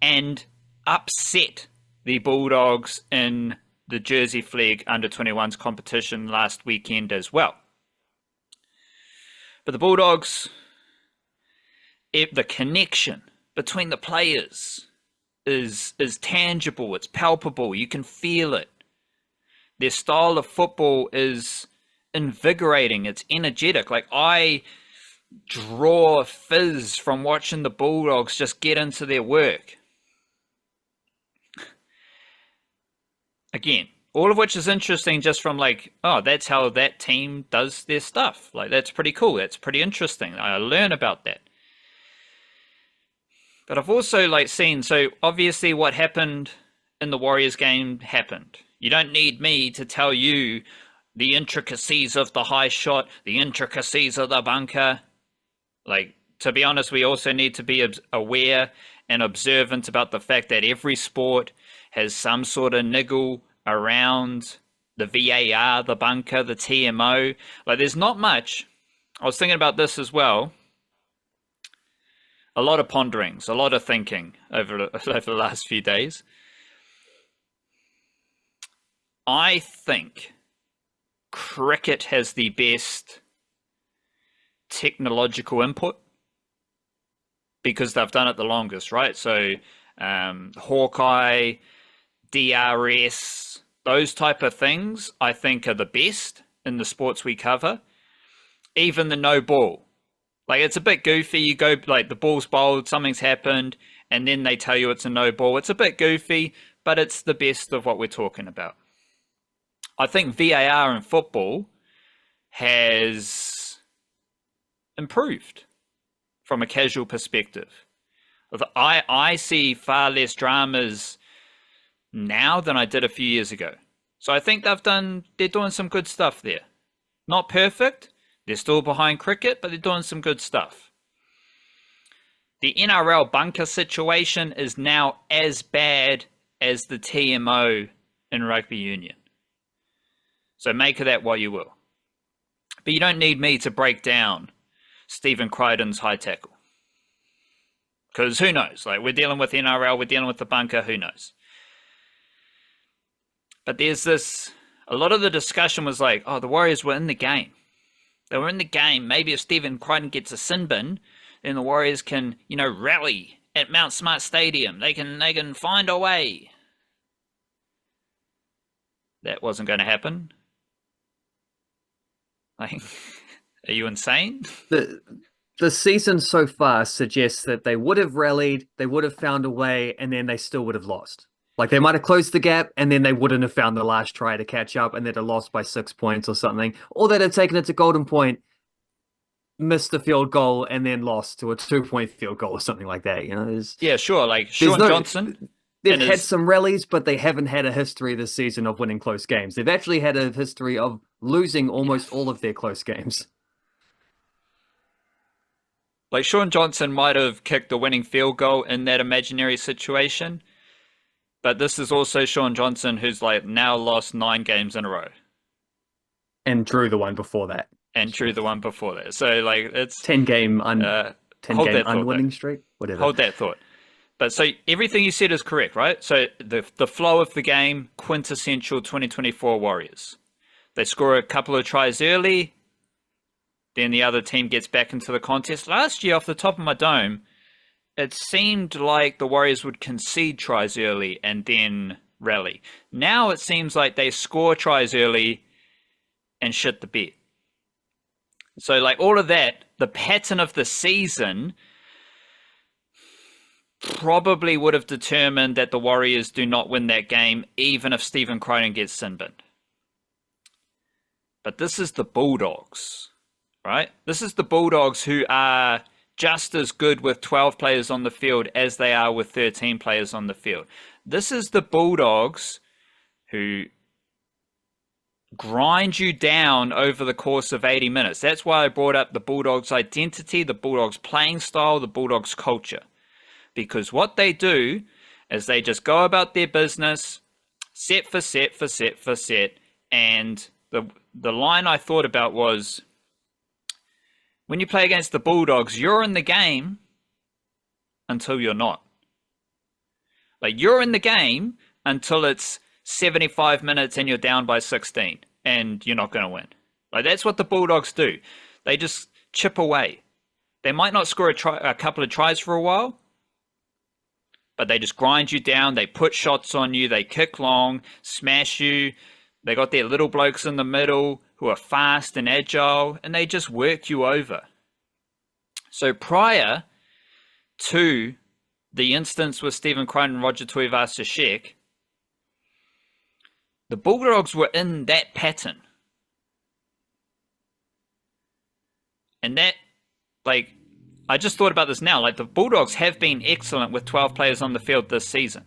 and upset the Bulldogs in the Jersey Flegg under-21s competition last weekend as well. But the Bulldogs, the connection between the players is tangible, it's palpable, you can feel it. Their style of football is invigorating, it's energetic. Like, I draw fizz from watching the Bulldogs just get into their work. Again, all of which is interesting just from like, oh, that's how that team does their stuff. Like, that's pretty cool. That's pretty interesting. I learn about that. But I've also like seen, so obviously what happened in the Warriors game happened. You don't need me to tell you the intricacies of the high shot, the intricacies of the bunker. Like, to be honest, we also need to be aware and observant about the fact that every sport has some sort of niggle around the VAR, the bunker, the TMO. Like, there's not much. I was thinking about this as well. A lot of ponderings, a lot of thinking over the last few days. I think cricket has the best technological input because they've done it the longest, right? So Hawkeye, DRS, those type of things I think are the best in the sports we cover. Even the no ball. Like, it's a bit goofy. You go, like, the ball's bowled, something's happened, and then they tell you it's a no ball. It's a bit goofy, but it's the best of what we're talking about. I think VAR in football has improved from a casual perspective. I see far less dramas now than I did a few years ago. So I think they're doing some good stuff there. Not perfect. They're still behind cricket, but they're doing some good stuff. The NRL bunker situation is now as bad as the TMO in rugby union. So make of that what you will. But you don't need me to break down Stephen Crichton's high tackle. Because who knows? Like, we're dealing with NRL, we're dealing with the bunker, who knows? But there's this, a lot of the discussion was like, oh, the Warriors were in the game. They were in the game. Maybe if Stephen Crichton gets a sin bin, then the Warriors can, rally at Mount Smart Stadium. They can find a way. That wasn't going to happen. Like, are you insane? The season so far suggests that they would have rallied, they would have found a way, and then they still would have lost. Like, they might have closed the gap, and then they wouldn't have found the last try to catch up, and they'd have lost by 6 points or something. Or they'd have taken it to golden point, missed the field goal, and then lost to a 2-point field goal or something like that. Yeah, sure. Like Sean Johnson. They've had some rallies, but they haven't had a history this season of winning close games. They've actually had a history of losing almost all of their close games. Like Sean Johnson might have kicked the winning field goal in that imaginary situation, but this is also Sean Johnson who's like now lost 9 games in a row. And drew the one before that. So like it's 10-game unwinning streak. Whatever. Hold that thought. But so everything you said is correct, right? So the flow of the game, quintessential 2024 Warriors. They score a couple of tries early, then the other team gets back into the contest. Last year, off the top of my dome, it seemed like the Warriors would concede tries early and then rally. Now it seems like they score tries early and shit the bed. So like all of that, the pattern of the season probably would have determined that the Warriors do not win that game, even if Stephen Crichton gets sin-binned. But this is the Bulldogs, right? This is the Bulldogs who are just as good with 12 players on the field as they are with 13 players on the field. This is the Bulldogs who grind you down over the course of 80 minutes. That's why I brought up the Bulldogs' identity, the Bulldogs' playing style, the Bulldogs' culture. Because what they do is they just go about their business, set for set for set for set. And the line I thought about was, when you play against the Bulldogs, you're in the game until you're not. Like, you're in the game until it's 75 minutes and you're down by 16 and you're not going to win. Like, that's what the Bulldogs do. They just chip away. They might not score a couple of tries for a while, but they just grind you down. They put shots on you. They kick long, smash you. They got their little blokes in the middle who are fast and agile, and they just work you over. So prior to the instance with Stephen Crichton and Roger Tuivasa-Sheck, the Bulldogs were in that pattern. And that, like, I just thought about this now. Like, the Bulldogs have been excellent with 12 players on the field this season.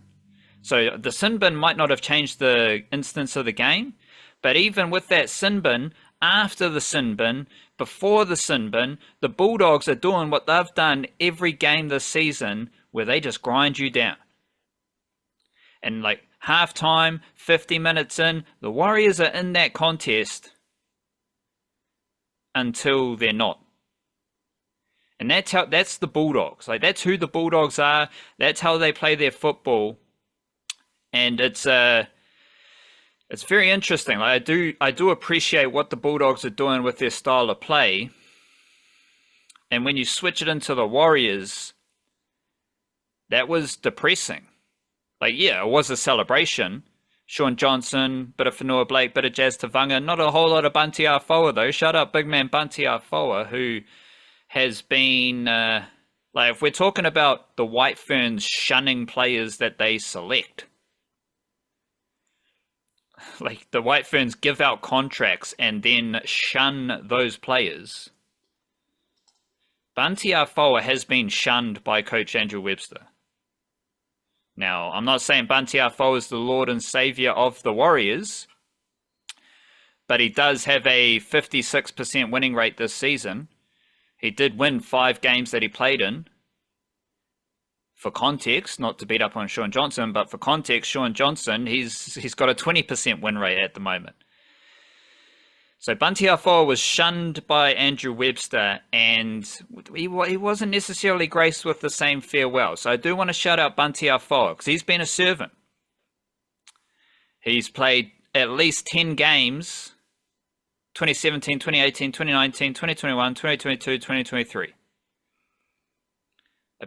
So the sin bin might not have changed the instance of the game, but even with that sin bin, after the sin bin, before the sin bin, the Bulldogs are doing what they've done every game this season, where they just grind you down. And like halftime, 50 minutes in, the Warriors are in that contest until they're not. And that's the Bulldogs. Like, that's who the Bulldogs are. That's how they play their football. And it's very interesting. Like, I do appreciate what the Bulldogs are doing with their style of play. And when you switch it into the Warriors, that was depressing. Like, yeah, it was a celebration. Sean Johnson, bit of Whenua Blake, bit of Jazz Tavanga. Not a whole lot of Bunty Afoa, though. Shut up, big man Bunty Afoa, who has been... like, if we're talking about the White Ferns shunning players that they select... Like, the White Ferns give out contracts and then shun those players. Bunty Afoa has been shunned by Coach Andrew Webster. Now, I'm not saying Bunty Afoa is the Lord and Saviour of the Warriors, but he does have a 56% winning rate this season. He did win 5 games that he played in. For context, not to beat up on Sean Johnson, but for context, Sean Johnson, he's got a 20% win rate at the moment. So Bunty Afoa was shunned by Andrew Webster, and he wasn't necessarily graced with the same farewell. So I do want to shout out Bunty Afoa, because he's been a servant. He's played at least 10 games, 2017, 2018, 2019, 2021, 2022, 2023.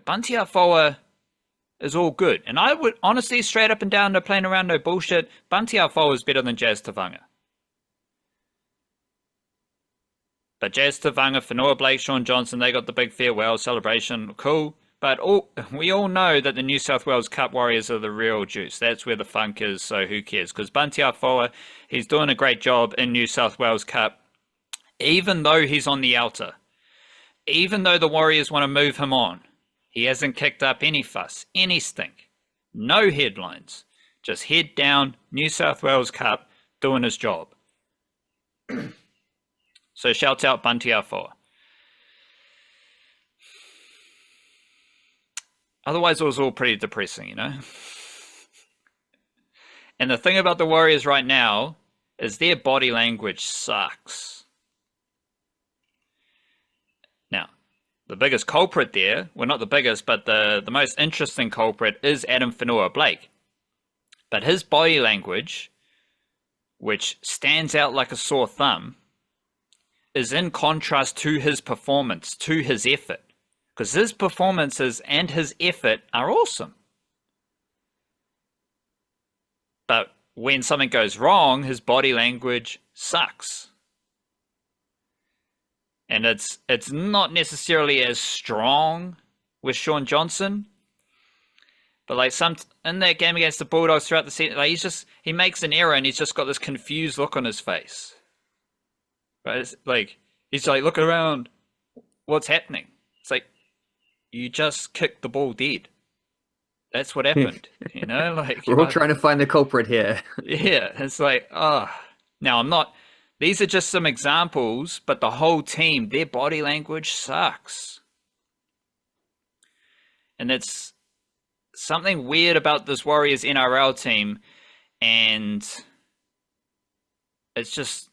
Bunty Afoa is all good. And I would honestly, straight up and down, no playing around, no bullshit, Bunty Afoa is better than Jazz Tavanga. But Jazz Tavanga, Whenua Blake, Sean Johnson, they got the big farewell celebration. Cool. But we all know that the New South Wales Cup Warriors are the real juice. That's where the funk is, so who cares? Because Bunty Afoa, he's doing a great job in New South Wales Cup, even though he's on the outer. Even though the Warriors want to move him on, he hasn't kicked up any fuss, any stink. No headlines. Just head down, New South Wales Cup, doing his job. So shout out Bunty Afoa. Otherwise, it was all pretty depressing, you know? And the thing about the Warriors right now is their body language sucks. Now, the biggest culprit there, well, not the biggest, but the most interesting culprit is Adam Whenua Blake. But his body language, which stands out like a sore thumb, is in contrast to his performance, to his effort. Because his performances and his effort are awesome. But when something goes wrong, his body language sucks. And it's not necessarily as strong with Sean Johnson. But like in that game against the Bulldogs throughout the season, like he makes an error and he's just got this confused look on his face. Right? It's like he's like looking around, what's happening? It's like, you just kicked the ball dead. That's what happened. You know, like we're all trying to find the culprit here. Yeah, it's like, now I'm not. These are just some examples, but the whole team, their body language sucks, and it's something weird about this Warriors NRL team, and it's just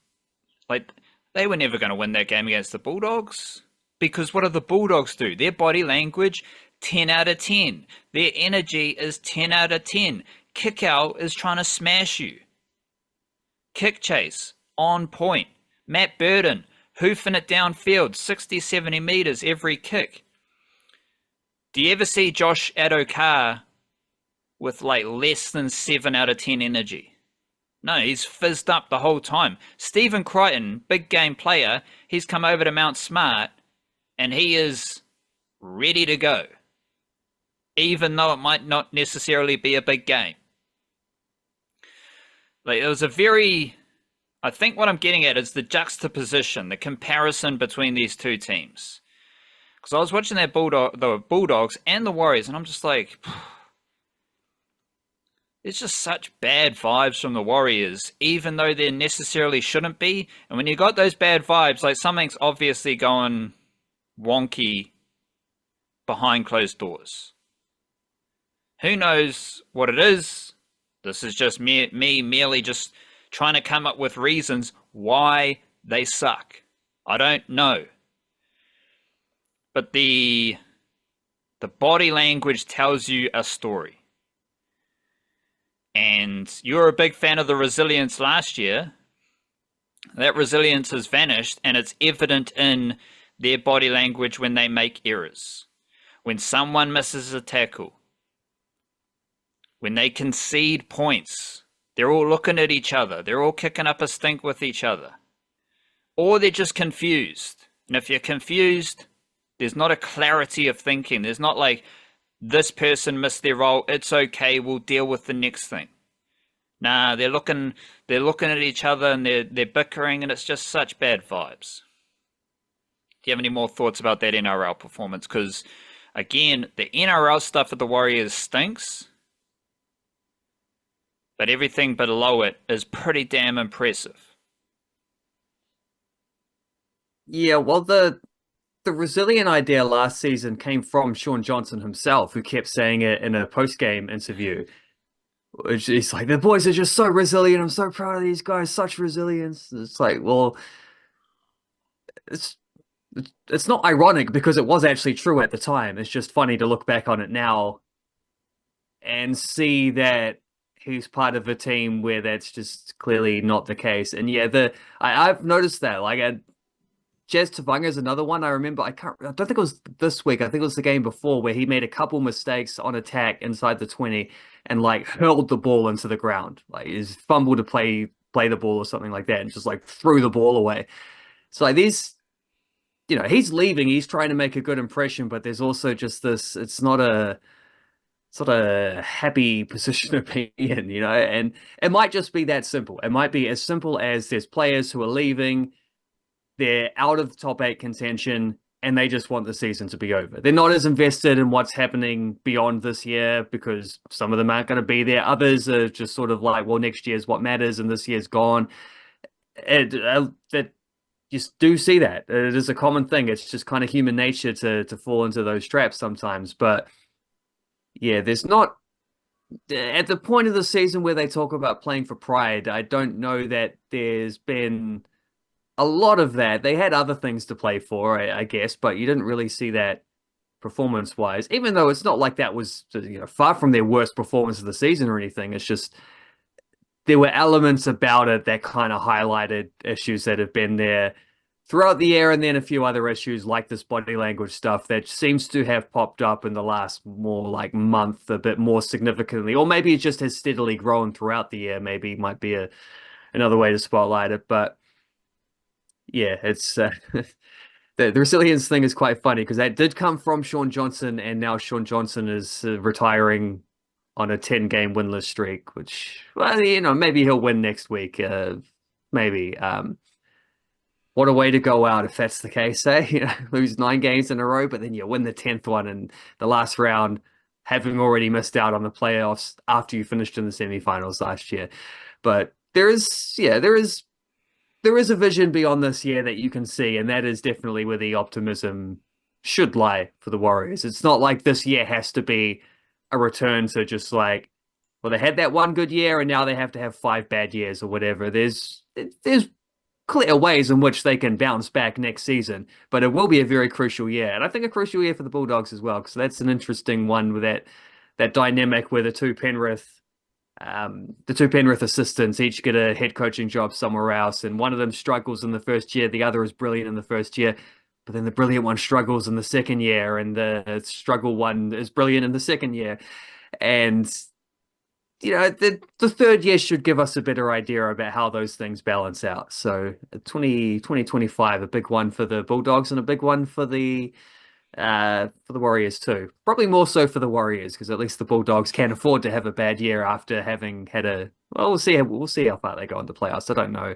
like they were never going to win that game against the Bulldogs. Because what do the Bulldogs do? Their body language, 10 out of 10. Their energy is 10 out of 10. Kayal is trying to smash you. Kick chase, on point. Matt Burton, hoofing it downfield, 60, 70 metres every kick. Do you ever see Josh Adokar with like less than 7 out of 10 energy? No, he's fizzed up the whole time. Stephen Crichton, big game player, he's come over to Mount Smart, and he is ready to go, even though it might not necessarily be a big game. Like, it was I think what I'm getting at is the juxtaposition, the comparison between these two teams. Because I was watching the Bulldogs and the Warriors, and I'm just like, it's just such bad vibes from the Warriors, even though there necessarily shouldn't be. And when you got those bad vibes, like something's obviously going wonky behind closed doors. Who knows what it is? This is just me merely just trying to come up with reasons why they suck. I don't know. But the body language tells you a story. And you're a big fan of the resilience last year. That resilience has vanished, and it's evident in their body language when they make errors. When someone misses a tackle. When they concede points. They're all looking at each other. They're all kicking up a stink with each other. Or they're just confused. And if you're confused, there's not a clarity of thinking. There's not like, this person missed their role, it's okay, we'll deal with the next thing. Nah, they're looking at each other and they're bickering, and it's just such bad vibes. Do you have any more thoughts about that NRL performance? Because, again, the NRL stuff at the Warriors stinks, but everything below it is pretty damn impressive. Yeah, well, the resilient idea last season came from Sean Johnson himself, who kept saying it in a post-game interview. He's like, the boys are just so resilient. I'm so proud of these guys. Such resilience. It's like, well, it's not ironic because it was actually true at the time. It's just funny to look back on it now and see that he's part of a team where that's just clearly not the case. And yeah, I've noticed that. Like, Jazz Tavanga is another one. I remember. I don't think it was this week. I think it was the game before where he made a couple mistakes on attack inside the 20 and like hurled the ball into the ground. Like, he's fumbled to play the ball or something like that, and just like threw the ball away. So like these, he's leaving. He's trying to make a good impression, but there's also just this. It's not a happy position to be in, and it might just be that simple. It might be as simple as there's players who are leaving, they're out of the top 8 contention, and they just want the season to be over. They're not as invested in what's happening beyond this year because some of them aren't going to be there. Others are just sort of like, well, next year's what matters and this year's gone. That just do see that. It is a common thing. It's just kind of human nature to fall into those traps sometimes. But yeah, there's not, at the point of the season where they talk about playing for pride, I don't know that there's been a lot of that. They had other things to play for, I guess, but you didn't really see that performance-wise, even though it's not like that was, far from their worst performance of the season or anything. It's just there were elements about it that kind of highlighted issues that have been there throughout the year, and then a few other issues like this body language stuff that seems to have popped up in the last more like month a bit more significantly, or maybe it just has steadily grown throughout the year. Maybe might be another way to spotlight it, but yeah, it's the resilience thing is quite funny because that did come from Shaun Johnson, and now Shaun Johnson is retiring on a 10-game winless streak, which, well, maybe he'll win next week. Maybe. What a way to go out if that's the case, eh? Lose 9 games in a row, but then you win the 10th one in the last round, having already missed out on the playoffs after you finished in the semifinals last year. But there is a vision beyond this year that you can see, and that is definitely where the optimism should lie for the Warriors. It's not like this year has to be a return to just like, well, they had that one good year and now they have to have 5 bad years or whatever. There's clear ways in which they can bounce back next season, but it will be a very crucial year. And I think a crucial year for the Bulldogs as well, because that's an interesting one with that dynamic where the two Penrith assistants each get a head coaching job somewhere else, and one of them struggles in the first year, the other is brilliant in the first year, but then the brilliant one struggles in the second year, and the struggle one is brilliant in the second year. And the third year should give us a better idea about how those things balance out. So 2025, a big one for the Bulldogs and a big one for the Warriors too. Probably more so for the Warriors, because at least the Bulldogs can't afford to have a bad year after having had we'll see how far they go in the playoffs. I don't know.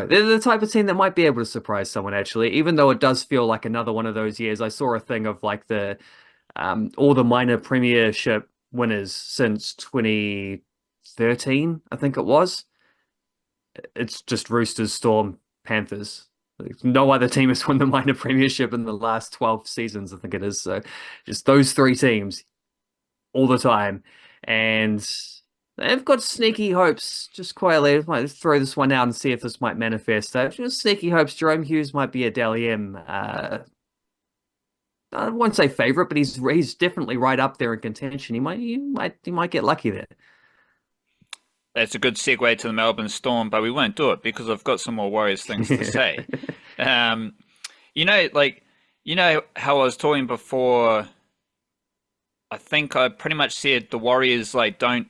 They're the type of team that might be able to surprise someone, actually, even though it does feel like another one of those years. I saw a thing of like all the minor premiership winners since 2013, I think it was. It's just Roosters, Storm, Panthers. No other team has won the minor premiership in the last 12 seasons, I think it is. So just those 3 teams all the time. And they've got sneaky hopes, just quietly. Let's throw this one out and see if this might manifest. Just sneaky hopes. Jerome Hughes might be a Dally M. I won't say favorite, but he's definitely right up there in contention. He might get lucky there. That's a good segue to the Melbourne Storm, but we won't do it because I've got some more Warriors things to say. How I was talking before, I think I pretty much said the Warriors don't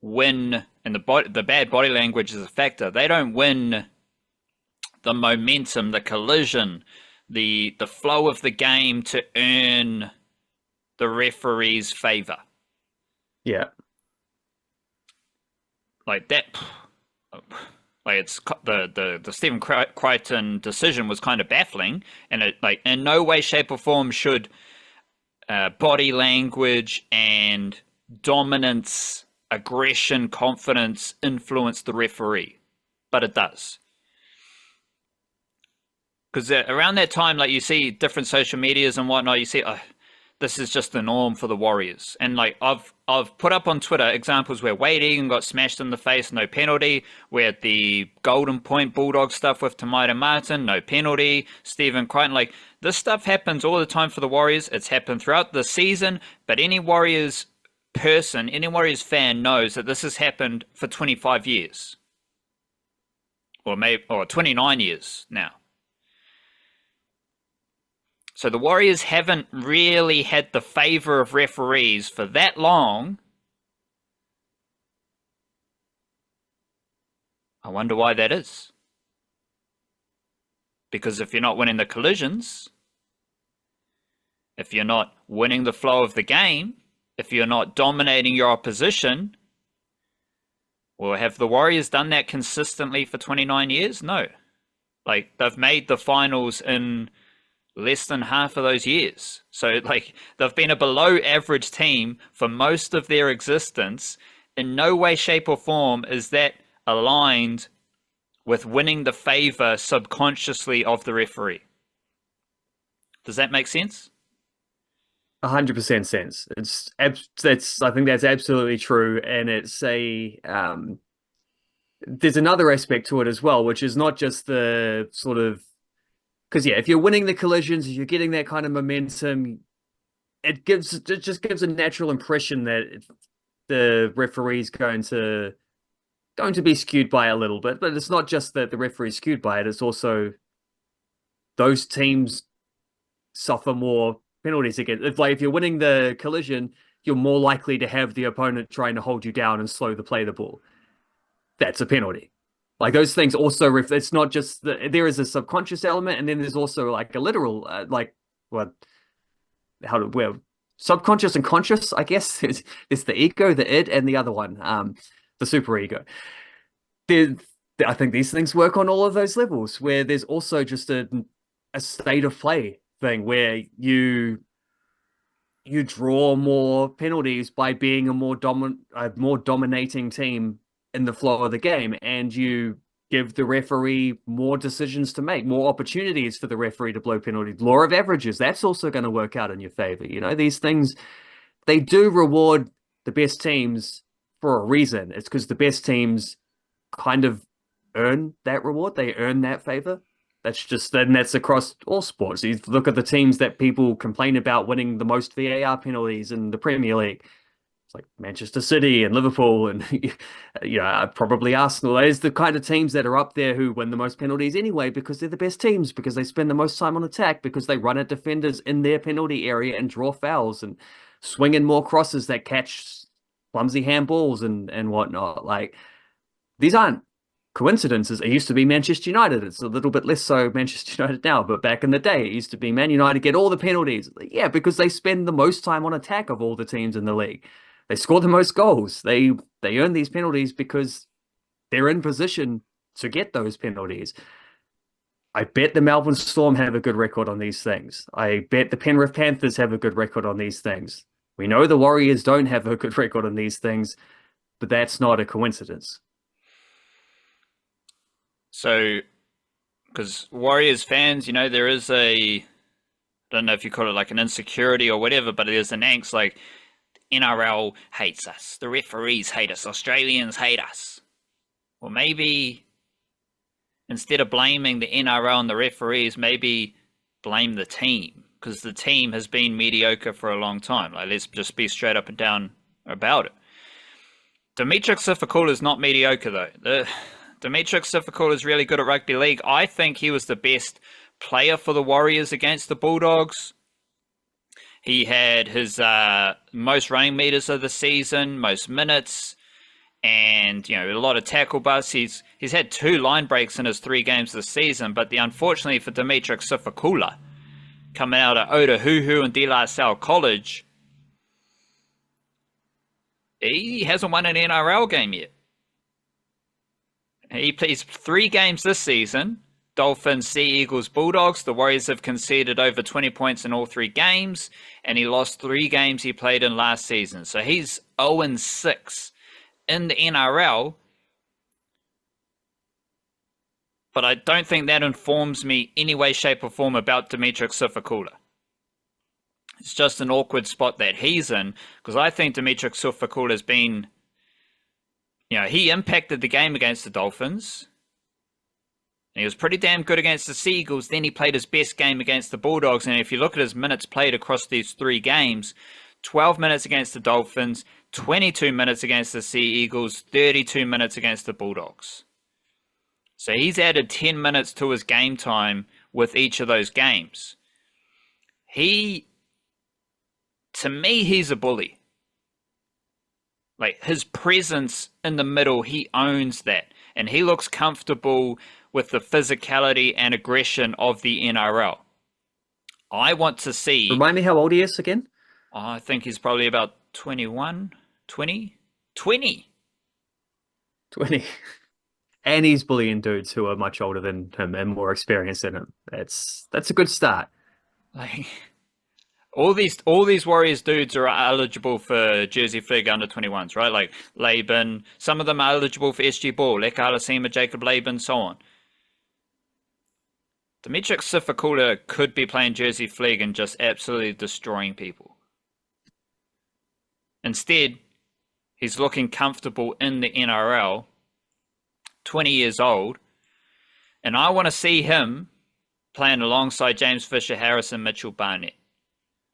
win, and the bad body language is a factor. They don't win the momentum, the collision, the flow of the game to earn the referee's favor. Yeah. Like that, it's the Stephen Crichton decision was kind of baffling, and it in no way, shape, or form should body language and dominance, aggression, confidence influence the referee, but it does. Because around that time, you see different social medias and whatnot, you see, this is just the norm for the Warriors. And I've put up on Twitter examples where Wade Egan got smashed in the face, no penalty. Where the Golden Point Bulldog stuff with Tamaita Martin, no penalty. Stephen Crichton, this stuff happens all the time for the Warriors. It's happened throughout the season. But any Warriors person, any Warriors fan knows that this has happened for 25 years. Or 29 years now. So the Warriors haven't really had the favour of referees for that long. I wonder why that is. Because if you're not winning the collisions, if you're not winning the flow of the game, if you're not dominating your opposition, well, have the Warriors done that consistently for 29 years? No. Like, they've made the finals in less than half of those years. So, like, they've been a below average team for most of their existence. In no way, shape, or form is that aligned with winning the favour subconsciously of the referee. Does that make sense? 100% sense. I think that's absolutely true, and it's there's another aspect to it as well, which is not just the sort of, because if you're winning the collisions, if you're getting that kind of momentum, it just gives a natural impression that the referee's going to be skewed by a little bit. But it's not just that the referee's skewed by it; it's also those teams suffer more penalties again. If you're winning the collision, you're more likely to have the opponent trying to hold you down and slow the play of the ball. That's a penalty. Like, those things also, it's not just there is a subconscious element, and then there's also like a literal, subconscious and conscious, I guess. There's the ego, the id, and the other one, the super ego. I think these things work on all of those levels, where there's also just a state of play thing where you draw more penalties by being a more dominating team in the flow of the game, and you give the referee more decisions to make, more opportunities for the referee to blow penalties. Law of averages, that's also going to work out in your favor. These things, they do reward the best teams for a reason. It's because the best teams kind of earn that reward. They earn that favor. That's across all sports. You look at the teams that people complain about winning the most VAR penalties in the Premier League. It's like Manchester City and Liverpool and probably Arsenal. Those are the kind of teams that are up there who win the most penalties anyway, because they're the best teams, because they spend the most time on attack, because they run at defenders in their penalty area and draw fouls and swing in more crosses that catch clumsy handballs and whatnot. Like, these aren't coincidences. It used to be Manchester United. It's a little bit less so Manchester United now, but back in the day, it used to be Man United get all the penalties. Yeah, because they spend the most time on attack of all the teams in the league. They score the most goals. They earn these penalties because they're in position to get those penalties. I bet the Melbourne Storm have a good record on these things. I bet the Penrith Panthers have a good record on these things. We know the Warriors don't have a good record on these things, but that's not a coincidence. So, because Warriors fans, there is I don't know if you call it like an insecurity or whatever, but there's an angst like, NRL hates us, the referees hate us, Australians hate us. Well, maybe instead of blaming the NRL and the referees, maybe blame the team, because the team has been mediocre for a long time. Like, let's just be straight up and down about it. Demitric Sifakula is not mediocre, though. Demitric Sifakula is really good at rugby league. I think he was the best player for the Warriors against the Bulldogs. He had his most running meters of the season, most minutes, and a lot of tackle busts. He's had 2 line breaks in his 3 games this season, but unfortunately for Demitric Sifakula, coming out of Aotearoa and De La Salle College, he hasn't won an NRL game yet. He plays 3 games this season. Dolphins, Sea Eagles, Bulldogs. The Warriors have conceded over 20 points in all 3 games, and he lost 3 games he played in last season. So he's 0-6 in the NRL. But I don't think that informs me any way, shape, or form about Demitric Sifakula. It's just an awkward spot that he's in, because I think Demitric Sifakula has been, he impacted the game against the Dolphins. He was pretty damn good against the Sea Eagles. Then he played his best game against the Bulldogs. And if you look at his minutes played across these 3 games, 12 minutes against the Dolphins, 22 minutes against the Sea Eagles, 32 minutes against the Bulldogs. So he's added 10 minutes to his game time with each of those games. To me, he's a bully. Like, his presence in the middle, he owns that. And he looks comfortable with the physicality and aggression of the NRL. I want to see... Remind me how old he is again? I think he's probably about 21, 20? 20! 20. And he's bullying dudes who are much older than him and more experienced than him. That's a good start. Like, all these Warriors dudes are eligible for Jersey Flegg under 21s, right? Like Laban, some of them are eligible for SG Ball, Leka Halasima, Jacob Laban, so on. Demitric Sifakula could be playing Jersey Flegg and just absolutely destroying people. Instead, he's looking comfortable in the NRL, 20 years old, and I want to see him playing alongside James Fisher-Harris and Mitchell Barnett.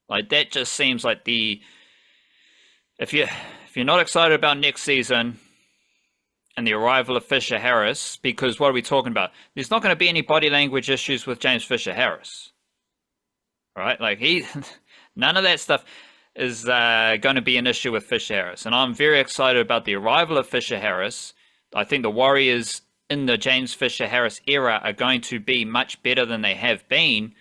Like, that just seems like if you're not excited about next season and the arrival of Fisher-Harris, because what are we talking about? There's not going to be any body language issues with James Fisher-Harris, right? Like, none of that stuff is going to be an issue with Fisher-Harris, and I'm very excited about the arrival of Fisher-Harris. I think the Warriors in the James Fisher-Harris era are going to be much better than they have been,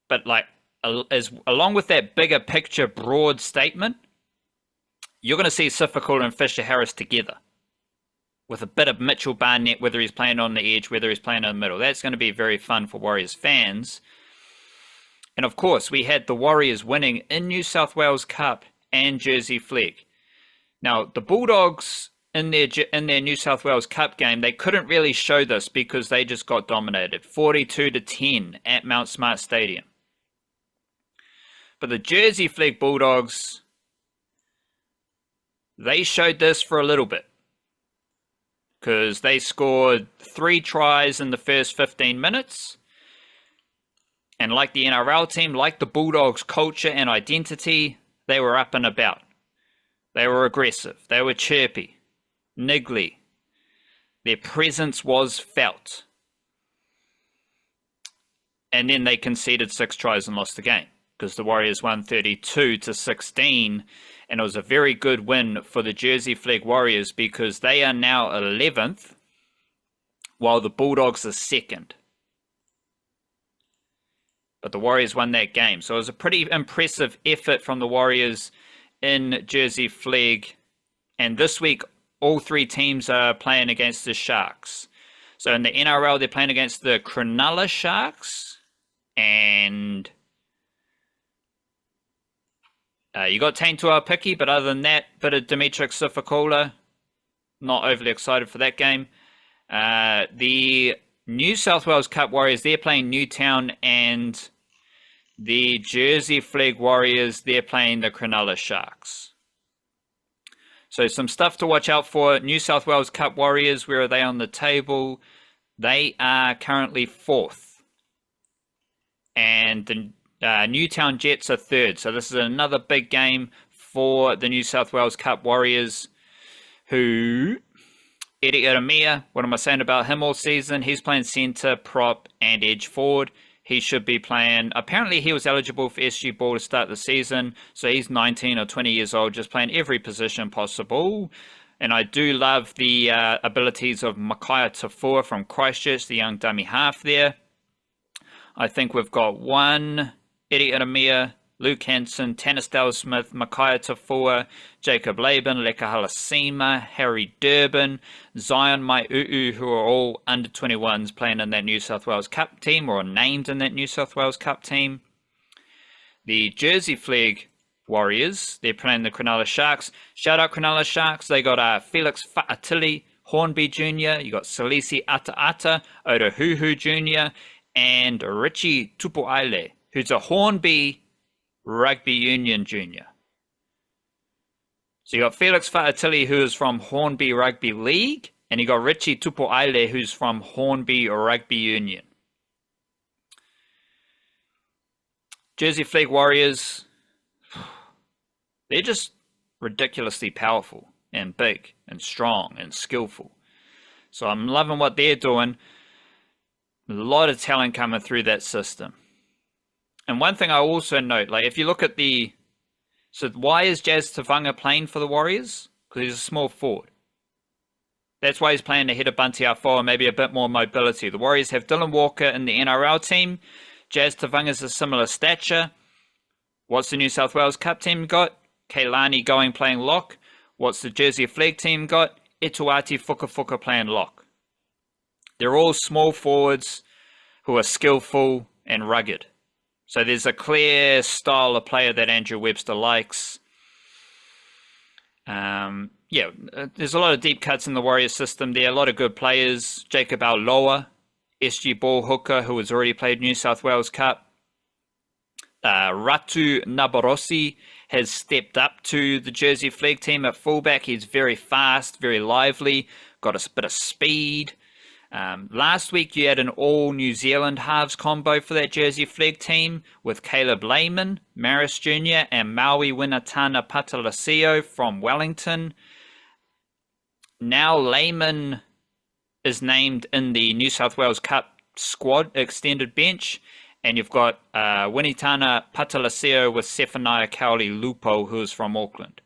but like, along with that bigger picture, broad statement, you're going to see Sifakula and Fisher-Harris together with a bit of Mitchell Barnett, whether he's playing on the edge, whether he's playing in the middle. That's going to be very fun for Warriors fans. And of course, we had the Warriors winning in New South Wales Cup and Jersey Flegg. Now, the Bulldogs in their New South Wales Cup game, they couldn't really show this because they just got dominated, 42-10 at Mount Smart Stadium. But the Jersey Flegg Bulldogs, they showed this for a little bit, because they scored 3 tries in the first 15 minutes. And like the NRL team, like the Bulldogs' culture and identity, they were up and about. They were aggressive. They were chirpy, niggly. Their presence was felt. And then they conceded 6 tries and lost the game, because the Warriors won 32-16, and it was a very good win for the Jersey Flegg Warriors, because they are now 11th, while the Bulldogs are 2nd. But the Warriors won that game, so it was a pretty impressive effort from the Warriors in Jersey Flegg. And this week, all 3 teams are playing against the Sharks. So in the NRL, they're playing against the Cronulla Sharks, and you got Taintua Piki, but other than that, bit of Demitric Sifakula. Not overly excited for that game. The New South Wales Cup Warriors, they're playing Newtown, and the Jersey Flegg Warriors, they're playing the Cronulla Sharks. So some stuff to watch out for. New South Wales Cup Warriors, where are they on the table? They are currently 4th. And the Newtown Jets are 3rd. So this is another big game for the New South Wales Cup Warriors, who, Aotearoa, what am I saying about him all season? He's playing centre, prop, and edge forward. He should be playing, apparently he was eligible for SG Ball to start the season, so he's 19 or 20 years old, just playing every position possible. And I do love the abilities of Makaya Tafua from Christchurch, the young dummy half there. I think we've got one, Aotearoa, Luke Hanson, Tanisdale Smith, Makaya Tafua, Jacob Laban, Leka Halasima, Harry Durbin, Zion Mai'uu, who are all under 21s playing in that New South Wales Cup team, or named in that New South Wales Cup team. The Jersey Flegg Warriors, they're playing the Cronulla Sharks. Shout out Cronulla Sharks. They got Felix Fa'atili, Hornby Jr., you got Salisi Ata, Otahuhu Jr., and Richie Tupuaile, who's a Hornby Rugby Union Junior. So you got Felix Fa'atili, who is from Hornby Rugby League, and you got Richie Tupuaile, who's from Hornby Rugby Union. Jersey Flegg Warriors, They're just ridiculously powerful and big and strong and skillful. So I'm loving what they're doing. A lot of talent coming through that system. And one thing I also note, like if you look at so why is Jazz Tavanga playing for the Warriors? Because he's a small forward. That's why he's playing ahead of Bunty Afoa, maybe a bit more mobility. The Warriors have Dylan Walker in the NRL team. Jazz Tavanga's a similar stature. What's the New South Wales Cup team got? Kaylani going playing lock. What's the Jersey Flegg team got? Etuati Fukafuka playing lock. They're all small forwards who are skillful and rugged. So there's a clear style of player that Andrew Webster likes. There's a lot of deep cuts in the Warriors system there. A lot of good players. Jacob Auloa, SG ball hooker, who has already played New South Wales Cup. Ratu Nabarosi has stepped up to the Jersey Flegg team at fullback. He's very fast, very lively, got a bit of speed. Last week you had an all New Zealand halves combo for that Jersey Flegg team with Caleb Lehman, Maris Jr. and Maui Winatana Patalasio from Wellington. Now Lehman is named in the New South Wales Cup squad extended bench. And you've got Winitana Patalasio with Sefania Kauli Lupo, who's from Auckland.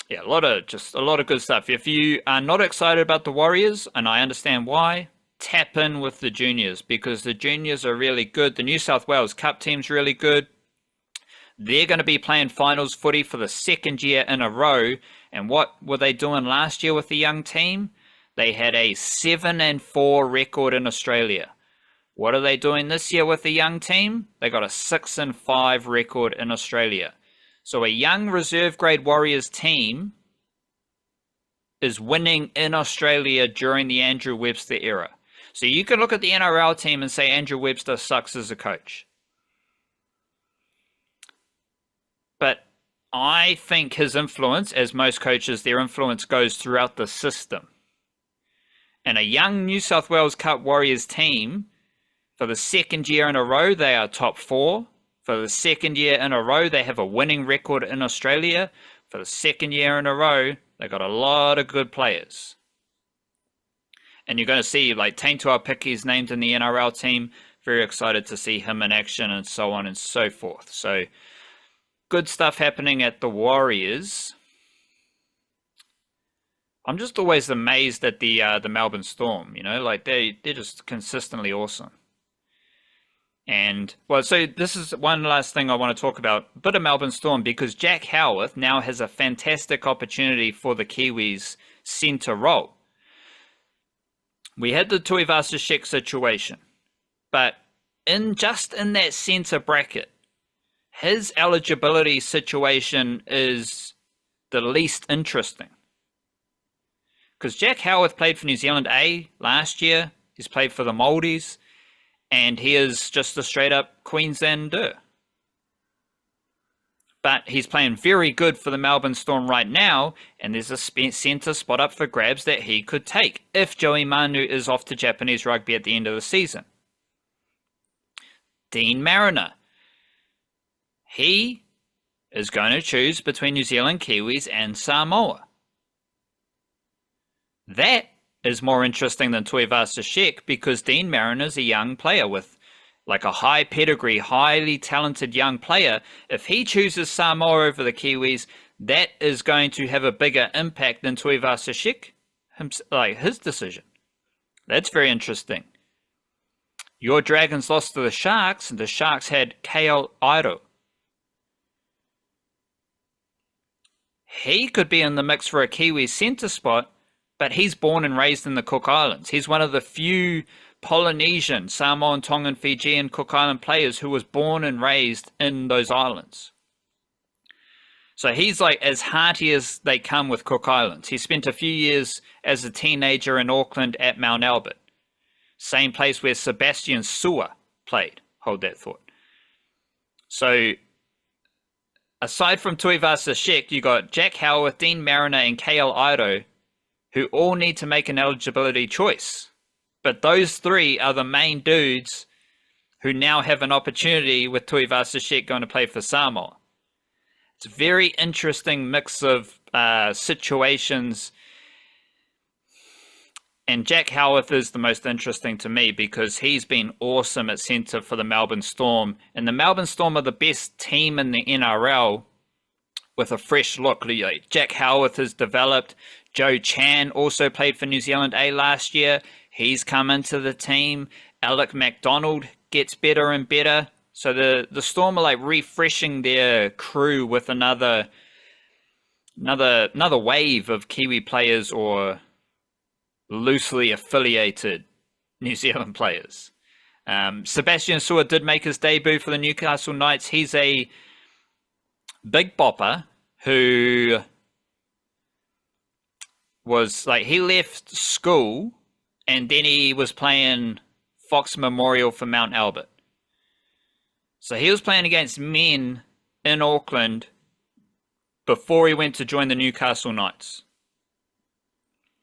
Yeah, a lot of good stuff. If you are not excited about the Warriors, and I understand why, tap in with the juniors, because the juniors are really good. The New South Wales Cup team's really good. They're going to be playing finals footy for the second year in a row. And what were they doing last year with the young team? They had a 7-4 record in Australia. What are they doing this year with the young team? They got a 6-5 record in Australia. So a young reserve grade Warriors team is winning in Australia during the Andrew Webster era. So you can look at the NRL team and say Andrew Webster sucks as a coach. But I think his influence, as most coaches, their influence goes throughout the system. And a young New South Wales Cup Warriors team, for the second year in a row, they are top 4. For the second year in a row, they have a winning record in Australia. For the second year in a row, they've got a lot of good players. And you're going to see, like, Taintua Piki's named in the NRL team. Very excited to see him in action and so on and so forth. So, good stuff happening at the Warriors. I'm just always amazed at the Melbourne Storm, you know, like they're just consistently awesome. And, well, so this is one last thing I want to talk about, a bit of Melbourne Storm, because Jack Howarth now has a fantastic opportunity for the Kiwis centre role. We had the Tuivasa-Sheck situation, but in that centre bracket, his eligibility situation is the least interesting. Because Jack Howarth played for New Zealand A last year. He's played for the Māoris. And he is just a straight-up Queenslander. But he's playing very good for the Melbourne Storm right now. And there's a centre spot up for grabs that he could take if Joey Manu is off to Japanese rugby at the end of the season. Deine Mariner. He is going to choose between New Zealand Kiwis and Samoa. That is more interesting than Tuivasa-Sheck, because Deine Mariner is a young player with like a high pedigree, highly talented young player. If he chooses Samoa over the Kiwis, that is going to have a bigger impact than Tuivasa-Sheck, his decision. That's very interesting. Your Dragons lost to the Sharks, and the Sharks had Kayal Airo. He could be in the mix for a Kiwi centre spot, but he's born and raised in the Cook Islands. He's one of the few Polynesian, Samoan, Tongan, Fijian, Cook Island players who was born and raised in those islands. So he's like as hearty as they come with Cook Islands. He spent a few years as a teenager in Auckland at Mount Albert. Same place where Sebastian Sua played. Hold that thought. So aside from Tuivasa-Sheck, you got Jack Howarth, Deine Mariner, and Kayal Airo, who all need to make an eligibility choice. But those three are the main dudes who now have an opportunity with Tuivasa-Sheck going to play for Samoa. It's a very interesting mix of situations. And Jack Howarth is the most interesting to me because he's been awesome at centre for the Melbourne Storm. And the Melbourne Storm are the best team in the NRL with a fresh look. Jack Howarth has developed. Joe Chan also played for New Zealand A last year. He's come into the team. Alec MacDonald gets better and better. So the Storm are like refreshing their crew with another wave of Kiwi players or loosely affiliated New Zealand players. Sebastian Saur did make his debut for the Newcastle Knights. He's a big bopper who was like, he left school and then he was playing Fox Memorial for Mount Albert. So he was playing against men in Auckland before he went to join the Newcastle Knights,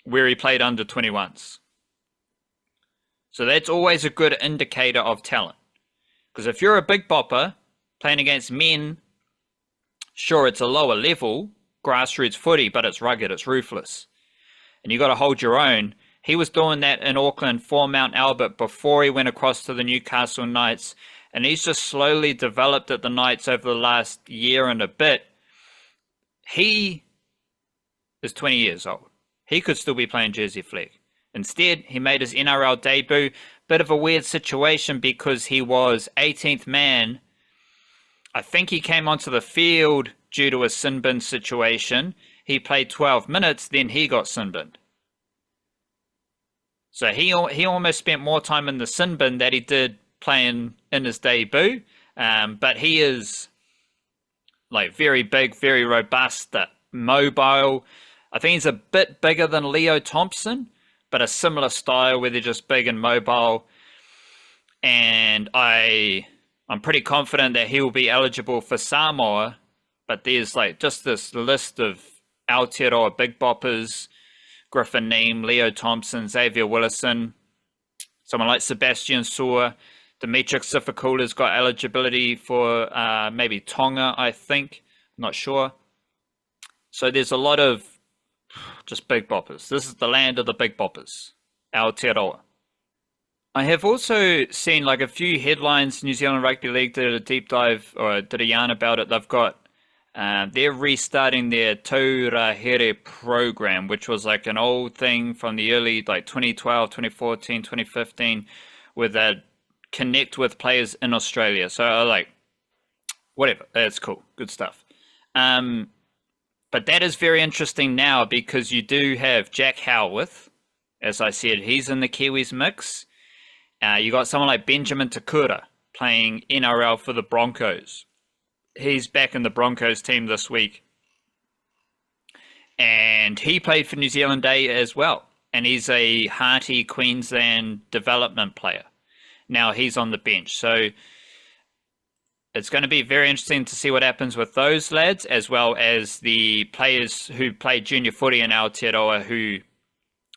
where he played under 21s. So that's always a good indicator of talent. Because if you're a big bopper playing against men, sure, it's a lower level, grassroots footy, but it's rugged, it's ruthless. And you got to hold your own. He was doing that in Auckland for Mount Albert before he went across to the Newcastle Knights. And he's just slowly developed at the Knights over the last year and a bit. He is 20 years old. He could still be playing Jersey Flegg. Instead, he made his NRL debut. Bit of a weird situation because he was 18th man. I think he came onto the field due to a sin bin situation. He played 12 minutes, then he got sin binned. So he almost spent more time in the sin bin than he did playing in his debut. But he is like very big, very robust, mobile. I think he's a bit bigger than Leo Thompson, but a similar style where they're just big and mobile. And I'm pretty confident that he will be eligible for Samoa. But there's like just this list of Aotearoa big boppers: Griffin Neame, Leo Thompson, Xavier Willison, someone like Sebastian Saur. Demitric Sifakula's got eligibility for maybe Tonga, I think. I'm not sure. So there's a lot of just big boppers. This is the land of the big boppers, Aotearoa. I have also seen like a few headlines. New Zealand Rugby League did a deep dive or did a yarn about it. They've got they're restarting their Taurahere program, which was like an old thing from the early like 2012, 2014, 2015, where they'd connect with players in Australia. So like, whatever, that's cool, good stuff. But that is very interesting now because you do have Jack Howarth, as I said, he's in the Kiwis mix. You got someone like Benjamin Takura playing NRL for the Broncos. He's back in the Broncos team this week. And he played for New Zealand A as well. And he's a hearty Queensland development player. Now he's on the bench. So it's going to be very interesting to see what happens with those lads, as well as the players who play junior footy in Aotearoa who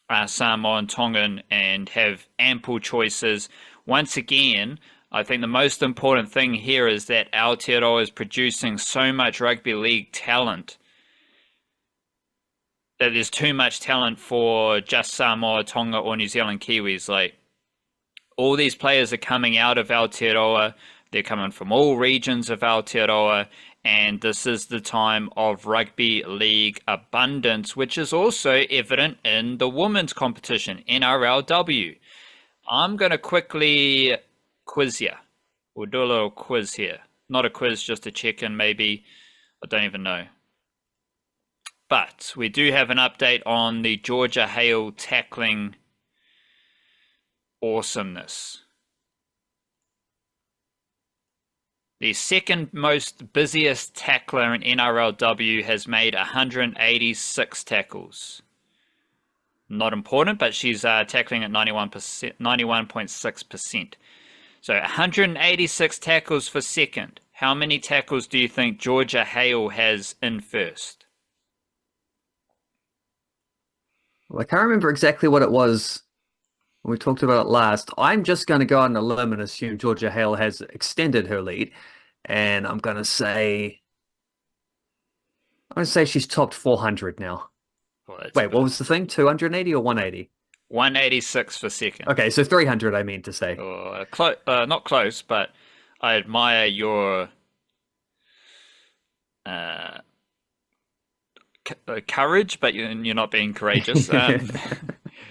are Samoan, Tongan, and have ample choices. Once again, I think the most important thing here is that Aotearoa is producing so much rugby league talent that there's too much talent for just Samoa, Tonga, or New Zealand Kiwis. Like, all these players are coming out of Aotearoa. They're coming from all regions of Aotearoa, and this is the time of rugby league abundance, which is also evident in the women's competition, NRLW. I'm going to quickly quiz you. We'll do a little quiz here. Not a quiz, just a check-in maybe. I don't even know. But we do have an update on the Georgia Hale tackling awesomeness. The second most busiest tackler in NRLW has made 186 tackles. Not important, but she's tackling at 91.6%. So 186 tackles for second. How many tackles do you think Georgia Hale has in first? Well, I can't remember exactly what it was We talked about it last. I'm just going to go on a limb and assume Georgia Hale has extended her lead, and I'm going to say she's topped 400 now. Well, that's Wait, what was the thing? 280 or 180? 186 for second. Okay, so 300, I mean to say. Not close, but I admire your courage, but you're not being courageous.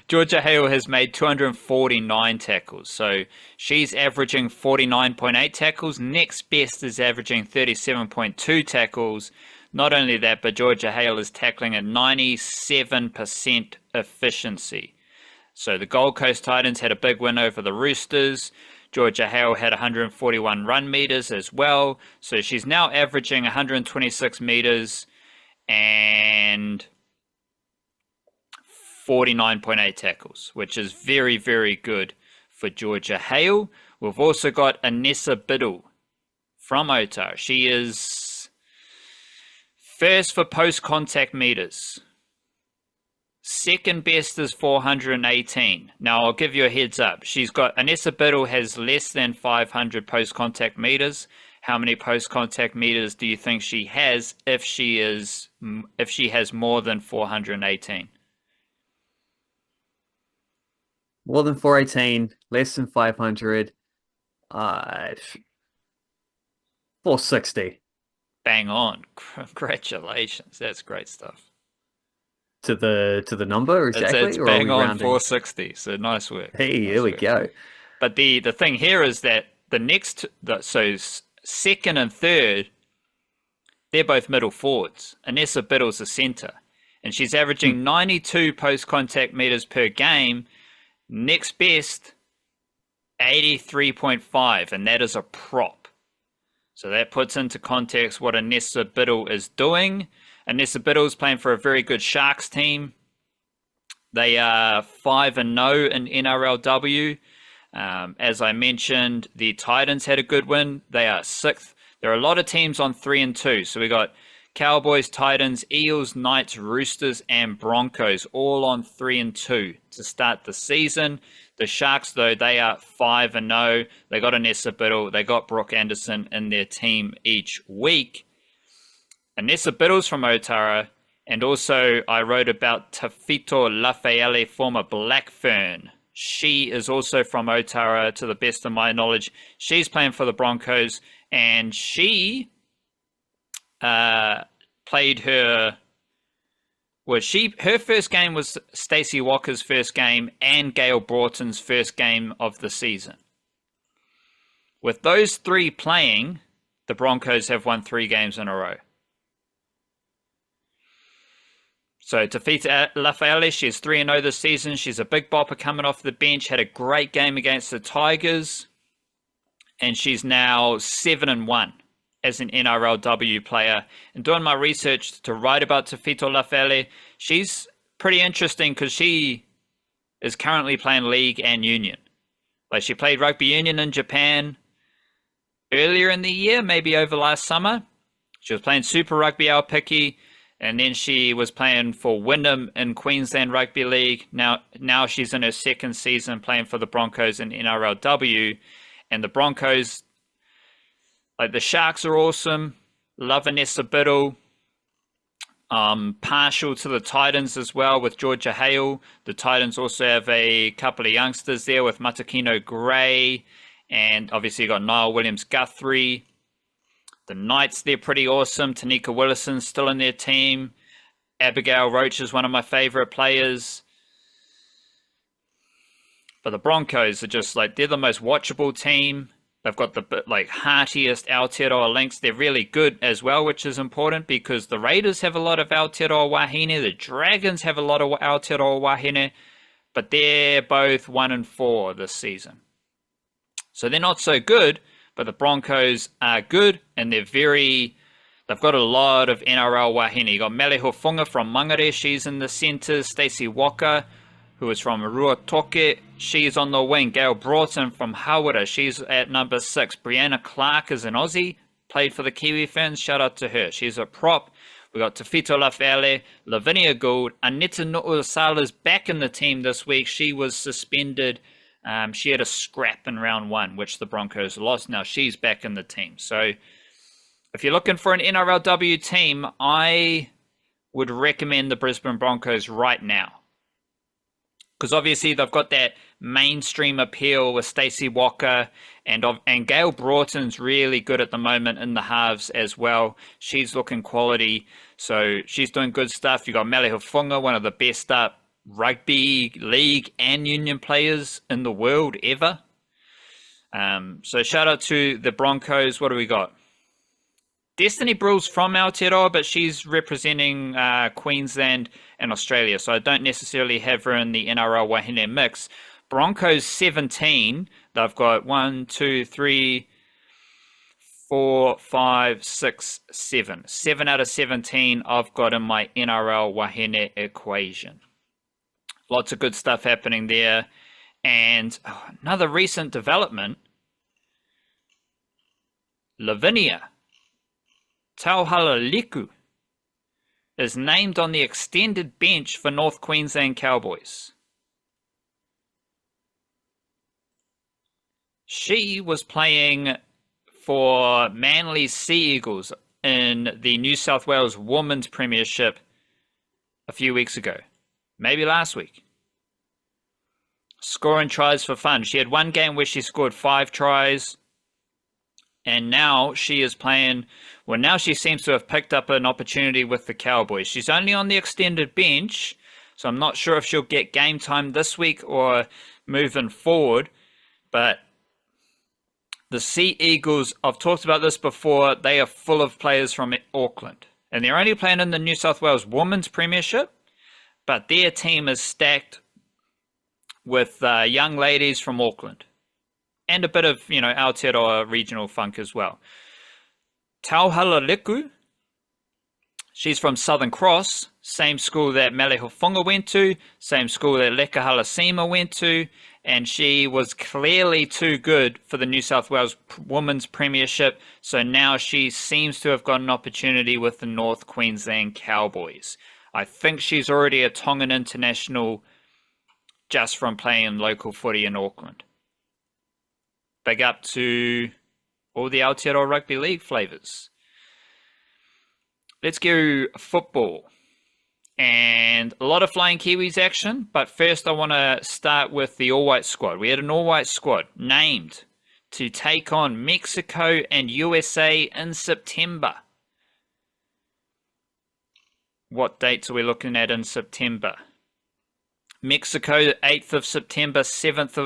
Georgia Hale has made 249 tackles, so she's averaging 49.8 tackles. Next best is averaging 37.2 tackles. Not only that, but Georgia Hale is tackling at 97% efficiency. So the Gold Coast Titans had a big win over the Roosters. Georgia Hale had 141 run meters as well. So she's now averaging 126 meters and 49.8 tackles, which is very, very good for Georgia Hale. We've also got Annessa Biddle from Aotearoa. She is first for post-contact meters. Second best is 418. Now, I'll give you a heads up. Annessa Biddle has less than 500 post-contact meters. How many post-contact meters do you think she has if she has more than 418? More than 418, less than 500, 460. Bang on. Congratulations. That's great stuff. To the number exactly? It's bang on 460. So nice work. Hey, here we go. But the thing here is that so second and third, they're both middle forwards. Annessa Biddle's a centre, and she's averaging 92 post-contact meters per game. Next best, 83.5, and that is a prop. So that puts into context what Annessa Biddle is doing. Annessa Biddle is playing for a very good Sharks team. They are 5-0 in NRLW. As I mentioned, the Titans had a good win. They are 6th. There are a lot of teams on 3-2. So we got Cowboys, Titans, Eels, Knights, Roosters, and Broncos all on 3-2 to start the season. The Sharks, though, they are 5-0. They got Annessa Biddle. They got Brooke Anderson in their team each week. Annessa Biddle's from Aotearoa, and also I wrote about Tafito Lafayette, former Black Fern. She is also from Aotearoa, to the best of my knowledge. She's playing for the Broncos, and she played her first game was Stacey Walker's first game and Gail Broughton's first game of the season. With those three playing, the Broncos have won 3 games in a row. So Tafita Lafayette, she's 3-0 this season. She's a big bopper coming off the bench, had a great game against the Tigers, and she's now 7-1 as an NRLW player. And doing my research to write about Tafito Lafayette, she's pretty interesting because she is currently playing league and union. Like, she played rugby union in Japan earlier in the year, maybe over last summer. She was playing Super Rugby Aupiki, and then she was playing for Wyndham in Queensland Rugby League. Now she's in her second season playing for the Broncos in NRLW. And the Broncos, like, the Sharks are awesome. Love Annessa Biddle. Partial to the Titans as well with Georgia Hale. The Titans also have a couple of youngsters there with Matakino Gray, and obviously you got Niall Williams-Guthrie. The Knights, they're pretty awesome. Tanika Willison's still in their team. Abigail Roach is one of my favorite players. But the Broncos are just like, they're the most watchable team. They've got the heartiest Aotearoa links. They're really good as well, which is important because the Raiders have a lot of Aotearoa wahine. The Dragons have a lot of Aotearoa wahine. But they're both 1-4 this season. So they're not so good, but the Broncos are good, and they've got a lot of NRL wahine. You got Mele Hofunga from Mangere, she's in the centre. Stacey Walker, who is from Ruatoke, she's on the wing. Gail Broughton from Hawera, she's at number 6. Brianna Clark is an Aussie, played for the Kiwi Ferns, shout out to her. She's a prop. We got Tafito Lafele, Lavinia Gould, Aneta Nu'usala's back in the team this week. She was suspended. She had a scrap in round 1, which the Broncos lost. Now she's back in the team. So if you're looking for an NRLW team, I would recommend the Brisbane Broncos right now. Because obviously they've got that mainstream appeal with Stacey Walker, and Gail Broughton's really good at the moment in the halves as well. She's looking quality, so she's doing good stuff. You got Mele Hufunga, one of the best rugby league and union players in the world ever. So shout out to the Broncos. What do we got? Destiny Brill's from Aotearoa, but she's representing Queensland and Australia, so I don't necessarily have her in the NRL wahine mix. Broncos 17, they've got 1, 2, 3, 4, 5, 6, 7. 7 out of 17 I've got in my NRL wahine equation. Lots of good stuff happening there. And another recent development, Lavinia Tauhalaliku is named on the extended bench for North Queensland Cowboys. She was playing for Manly's Sea Eagles in the New South Wales Women's Premiership a few weeks ago, maybe last week. Scoring tries for fun. She had one game where she scored 5 tries, and now she is playing. Well, now she seems to have picked up an opportunity with the Cowboys. She's only on the extended bench, so I'm not sure if she'll get game time this week or moving forward. But the Sea Eagles, I've talked about this before, they are full of players from Auckland. And they're only playing in the New South Wales Women's Premiership, but their team is stacked with young ladies from Auckland. And a bit of, Aotearoa regional funk as well. Tauhalaliku, she's from Southern Cross, same school that Mele Hufunga went to, same school that Leka Halasima went to, and she was clearly too good for the New South Wales Women's Premiership, so now she seems to have got an opportunity with the North Queensland Cowboys. I think she's already a Tongan international just from playing local footy in Auckland. Big up to all the Aotearoa Rugby League flavours. Let's go football. And a lot of Flying Kiwis action, but first I want to start with the all-white squad. We had an all-white squad named to take on Mexico and USA in September. What dates are we looking at in September? Mexico, 8th of September, 8th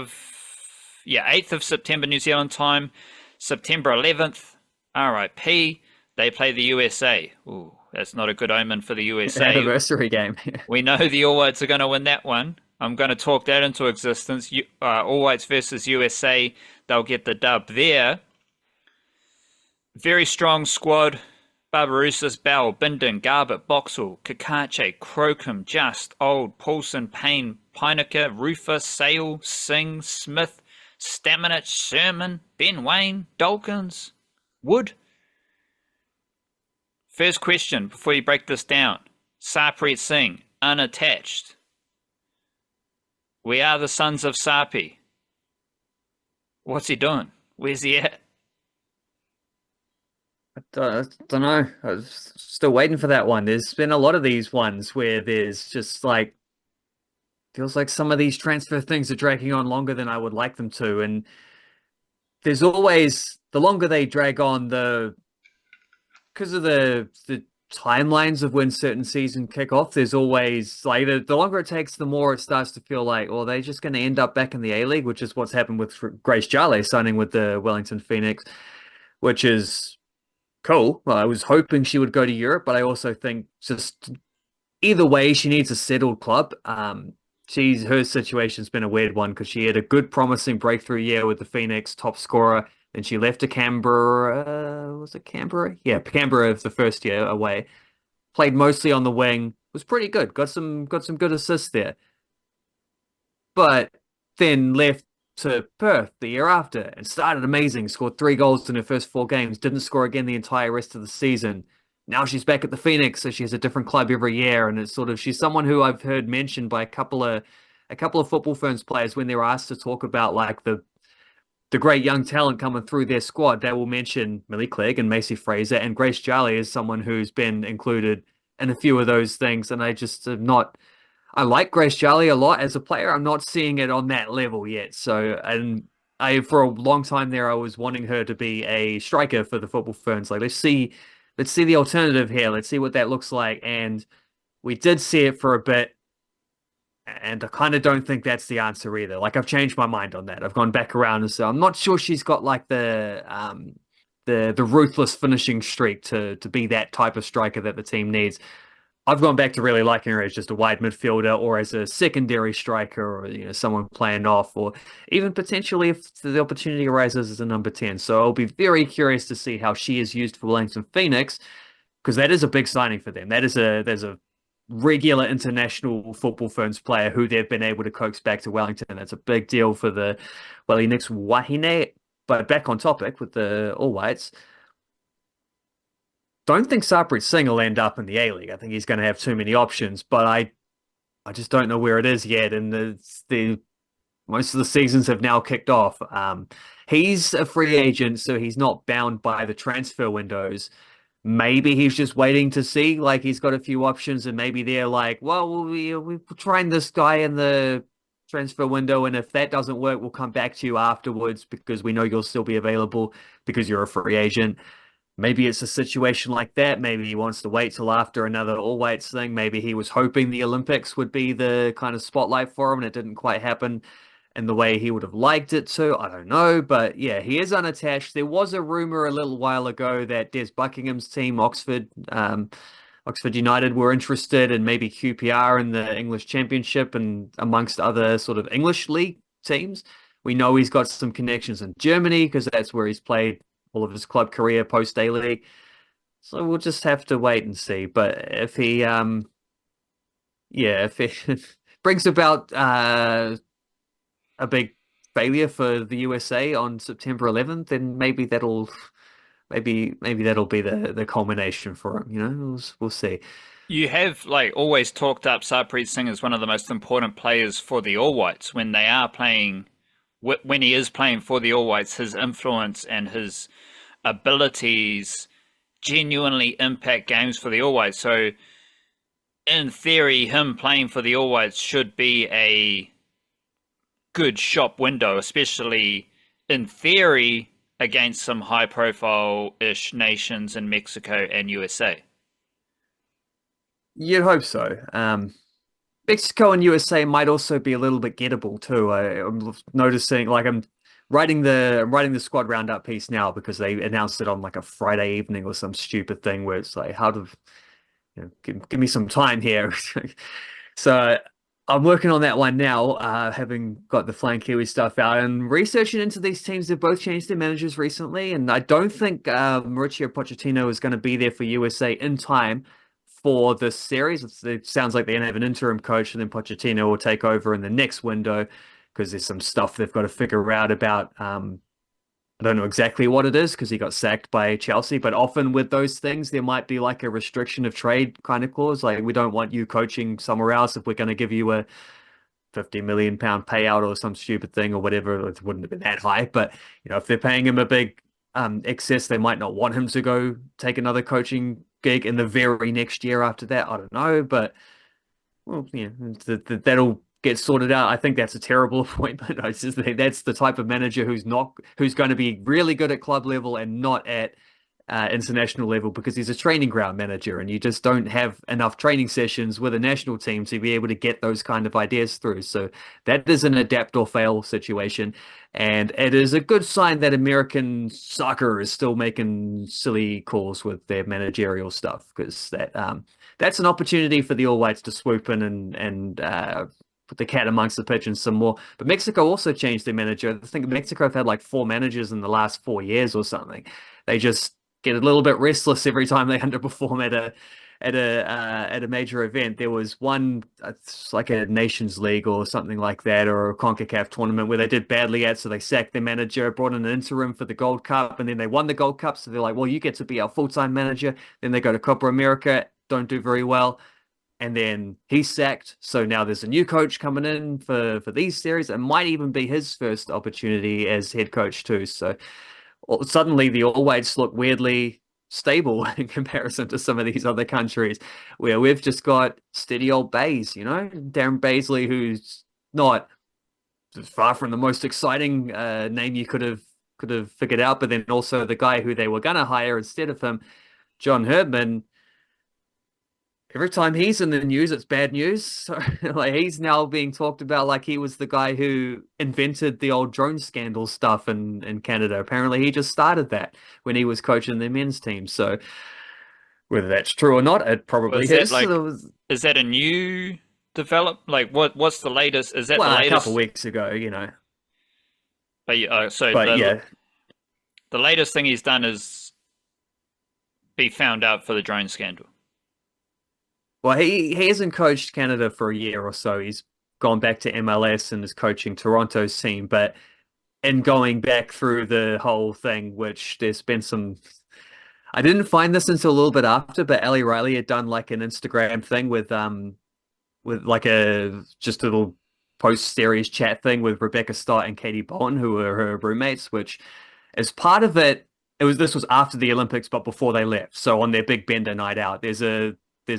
of September New Zealand time, September 11th, RIP, they play the USA. Ooh, that's not a good omen for the USA. Anniversary game. We know the All Whites are going to win that one. I'm going to talk that into existence. All Whites versus USA, they'll get the dub there. Very strong squad. Barbarousas, Bell, Bindon, Garbutt, Boxall, Kakache, Crocombe, Just, Old, Paulson, Payne, Pinecker, Rufus, Sale, Singh, Smith, Stamenic, Sherman, Ben Wayne, Dawkins, Wood. First question before you break this down. Sarprett Singh, unattached. We are the sons of Sarpi. What's he doing? Where's he at? I don't know. I was still waiting for that one. There's been a lot of these ones where there's just like, feels like some of these transfer things are dragging on longer than I would like them to. And there's always, the longer they drag on, because of the timelines of when certain seasons kick off, there's always like the longer it takes, the more it starts to feel like, well, they're just going to end up back in the A-League, which is what's happened with Grace Jale signing with the Wellington Phoenix, which is cool. Well, I was hoping she would go to Europe, but I also think just either way, she needs a settled club. Her situation's been a weird one because she had a good, promising breakthrough year with the Phoenix, top scorer. Then she left to Canberra. Was it Canberra? Yeah, Canberra the first year away. Played mostly on the wing. Was pretty good. Got some good assists there. But then left to Perth the year after and started amazing. Scored 3 goals in her first 4 games. Didn't score again the entire rest of the season. now she's back at the Phoenix, so she has a different club every year, and it's sort of she's someone who I've heard mentioned by a couple of football ferns players when they're asked to talk about like the great young talent coming through their squad. They will mention Millie Clegg and Macy Fraser, and Grace Jale is someone who's been included in a few of those things, and I just have not. I like Grace Jale a lot as a player. I'm not seeing it on that level yet. So, and for a long time there, I was wanting her to be a striker for the football ferns. Like, let's see the alternative here. Let's see what that looks like. And we did see it for a bit, and I kind of don't think that's the answer either. Like, I've changed my mind on that. I've gone back around, and so I'm not sure she's got like the ruthless finishing streak to be that type of striker that the team needs. I've gone back to really liking her as just a wide midfielder or as a secondary striker, or someone playing off, or even potentially if the opportunity arises as a number 10. So I'll be very curious to see how she is used for Wellington Phoenix, because that is a big signing for them. There's a regular international football ferns player who they've been able to coax back to Wellington. That's a big deal for the next wahine. But back on topic with the All Whites, don't think Sarprett Singh will end up in the A-League. I think he's going to have too many options, but I just don't know where it is yet. And the most of the seasons have now kicked off. He's a free agent, so he's not bound by the transfer windows. Maybe he's just waiting to see, like he's got a few options, and maybe they're like, well, we're trying this guy in the transfer window, and if that doesn't work, we'll come back to you afterwards because we know you'll still be available because you're a free agent. Maybe it's a situation like that. Maybe he wants to wait till after another All Whites thing. Maybe he was hoping the Olympics would be the kind of spotlight for him, and it didn't quite happen in the way he would have liked it to. I don't know. But yeah, he is unattached. There was a rumor a little while ago that Des Buckingham's team, Oxford United, were interested, and maybe QPR in the English Championship and amongst other sort of English league teams. We know he's got some connections in Germany because that's where he's played all of his club career post A-League. So we'll just have to wait and see. But if he brings about a big failure for the USA on September 11th, then maybe that'll be the culmination for him. We'll see. You have always talked up Sarpreet Singh as one of the most important players for the All Whites when they are playing. When he is playing for the All Whites, his influence and his abilities genuinely impact games for the All Whites. So, in theory, him playing for the All Whites should be a good shop window, especially in theory against some high-profile-ish nations in Mexico and USA. You'd hope so. Mexico and USA might also be a little bit gettable too. I'm noticing, I'm writing the squad roundup piece now because they announced it on like a Friday evening or some stupid thing where it's like, how to, give me some time here. So I'm working on that one now, having got the Flying Kiwi stuff out and researching into these teams. They've both changed their managers recently, and I don't think Mauricio Pochettino is going to be there for USA in time for this series. It sounds like they're going to have an interim coach, and then Pochettino will take over in the next window because there's some stuff they've got to figure out about. I don't know exactly what it is because he got sacked by Chelsea, but often with those things, there might be like a restriction of trade kind of clause. Like, we don't want you coaching somewhere else if we're going to give you a £50 million payout or some stupid thing or whatever. It wouldn't have been that high, but if they're paying him a big excess, they might not want him to go take another coaching gig in the very next year after that. I don't know, but well, yeah, that'll get sorted out. I think that's a terrible appointment. I just think that's the type of manager who's going to be really good at club level and not at international level, because he's a training ground manager, and you just don't have enough training sessions with a national team to be able to get those kind of ideas through. So that is an adapt or fail situation, and it is a good sign that American soccer is still making silly calls with their managerial stuff, because that's an opportunity for the All Whites to swoop in and put the cat amongst the pigeons some more. But Mexico also changed their manager. I think Mexico have had like 4 managers in the last 4 years or something. They just get a little bit restless every time they underperform at a major event. There was one, it's like a Nations League or something like that, or a CONCACAF tournament where they did badly at, so they sacked their manager, brought in an interim for the Gold Cup, and then they won the Gold Cup. So they're like, well, you get to be our full-time manager. Then they go to Copa America, don't do very well. And then he's sacked. So now there's a new coach coming in for these series. It might even be his first opportunity as head coach too. So suddenly the All Whites look weirdly stable in comparison to some of these other countries where we've just got steady old Bays, Darren Baisley, who's not far from the most exciting name you could have figured out, but then also the guy who they were going to hire instead of him, John Herdman. Every time he's in the news, it's bad news. So, like, he's now being talked about like he was the guy who invented the old drone scandal stuff in Canada. Apparently, he just started that when he was coaching the men's team. So, whether that's true or not, it probably is. Is that a new develop? Like, what's the latest? Is that the latest? A couple of weeks ago, But yeah, the latest thing he's done is be found out for the drone scandal. Well, he hasn't coached Canada for a year or so. He's gone back to MLS and is coaching Toronto's team. But in going back through the whole thing, which there's been some... I didn't find this until a little bit after, but Ali Riley had done like an Instagram thing with like just a little post-series chat thing with Rebecca Stott and Katie Bowen, who were her roommates, which as part of it, this was after the Olympics, but before they left. So on their big bender night out, there's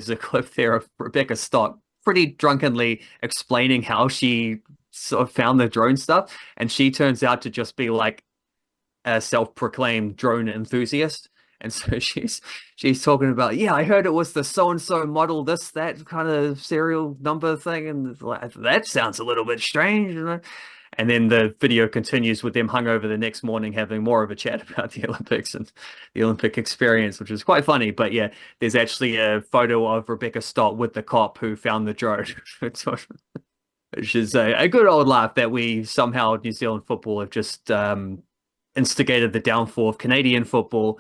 a clip there of Rebecca Stott pretty drunkenly explaining how she sort of found the drone stuff. And she turns out to just be like a self-proclaimed drone enthusiast. And so she's talking about, yeah, I heard it was the so-and-so model, that kind of serial number thing. And that sounds a little bit strange. And then the video continues with them hungover the next morning having more of a chat about the Olympics and the Olympic experience, which is quite funny. But yeah, there's actually a photo of Rebecca Stott with the cop who found the drone, which is a good old laugh that we somehow, New Zealand football, have just instigated the downfall of Canadian football,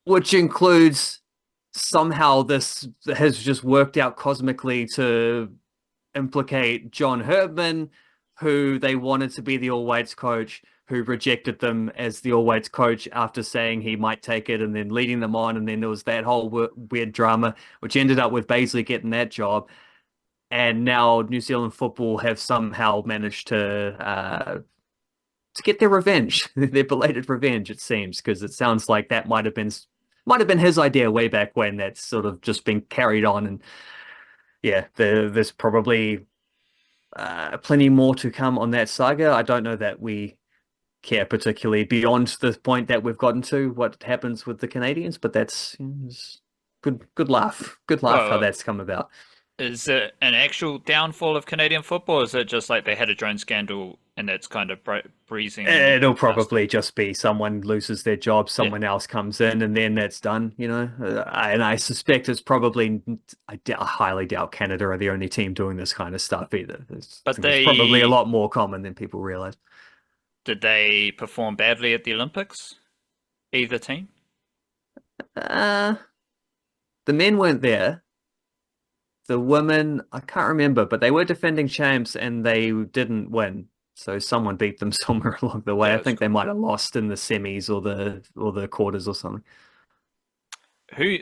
which includes somehow this has just worked out cosmically to implicate John Herdman, who they wanted to be the All Whites coach, who rejected them as the All Whites coach after saying he might take it and then leading them on. And then there was that whole weird drama, which ended up with Baisley getting that job. And now New Zealand football have somehow managed to get their revenge, their belated revenge, it seems, because it sounds like that might have been his idea way back when. That's sort of just been carried on. And yeah, there's probably plenty more to come on that saga. I don't know that we care particularly beyond the point that we've gotten to what happens with the Canadians, but that's good laugh how that's come about. Is it an actual downfall of Canadian football, or is it just like they had a drone scandal and that's kind of breezing? It'll probably just be someone loses their job, someone else comes in, and then that's done, and I suspect it's probably, I highly doubt Canada are the only team doing this kind of stuff either. It's probably a lot more common than people realize. Did they perform badly at the Olympics? Either team? The men weren't there. The women, I can't remember, but they were defending champs and they didn't win. So someone beat them somewhere along the way. I think they might have lost in the semis or the quarters or something. Who,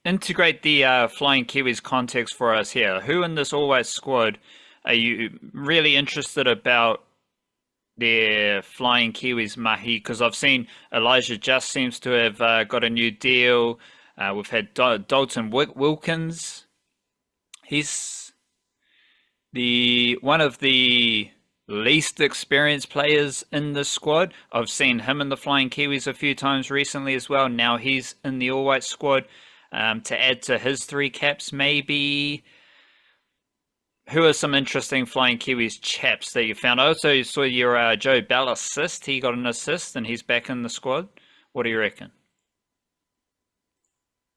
integrate the Flying Kiwis context for us here. Who in this All Whites squad are you really interested about their Flying Kiwis mahi? Because I've seen Elijah Just seems to have got a new deal. We've had Dalton Wilkins. He's one of the least experienced players in the squad. I've seen him in the Flying Kiwis a few times recently as well. Now he's in the All White squad to add to his 3 caps, maybe. Who are some interesting Flying Kiwis chaps that you found? I also saw your Joe Bell assist. He got an assist and he's back in the squad. What do you reckon?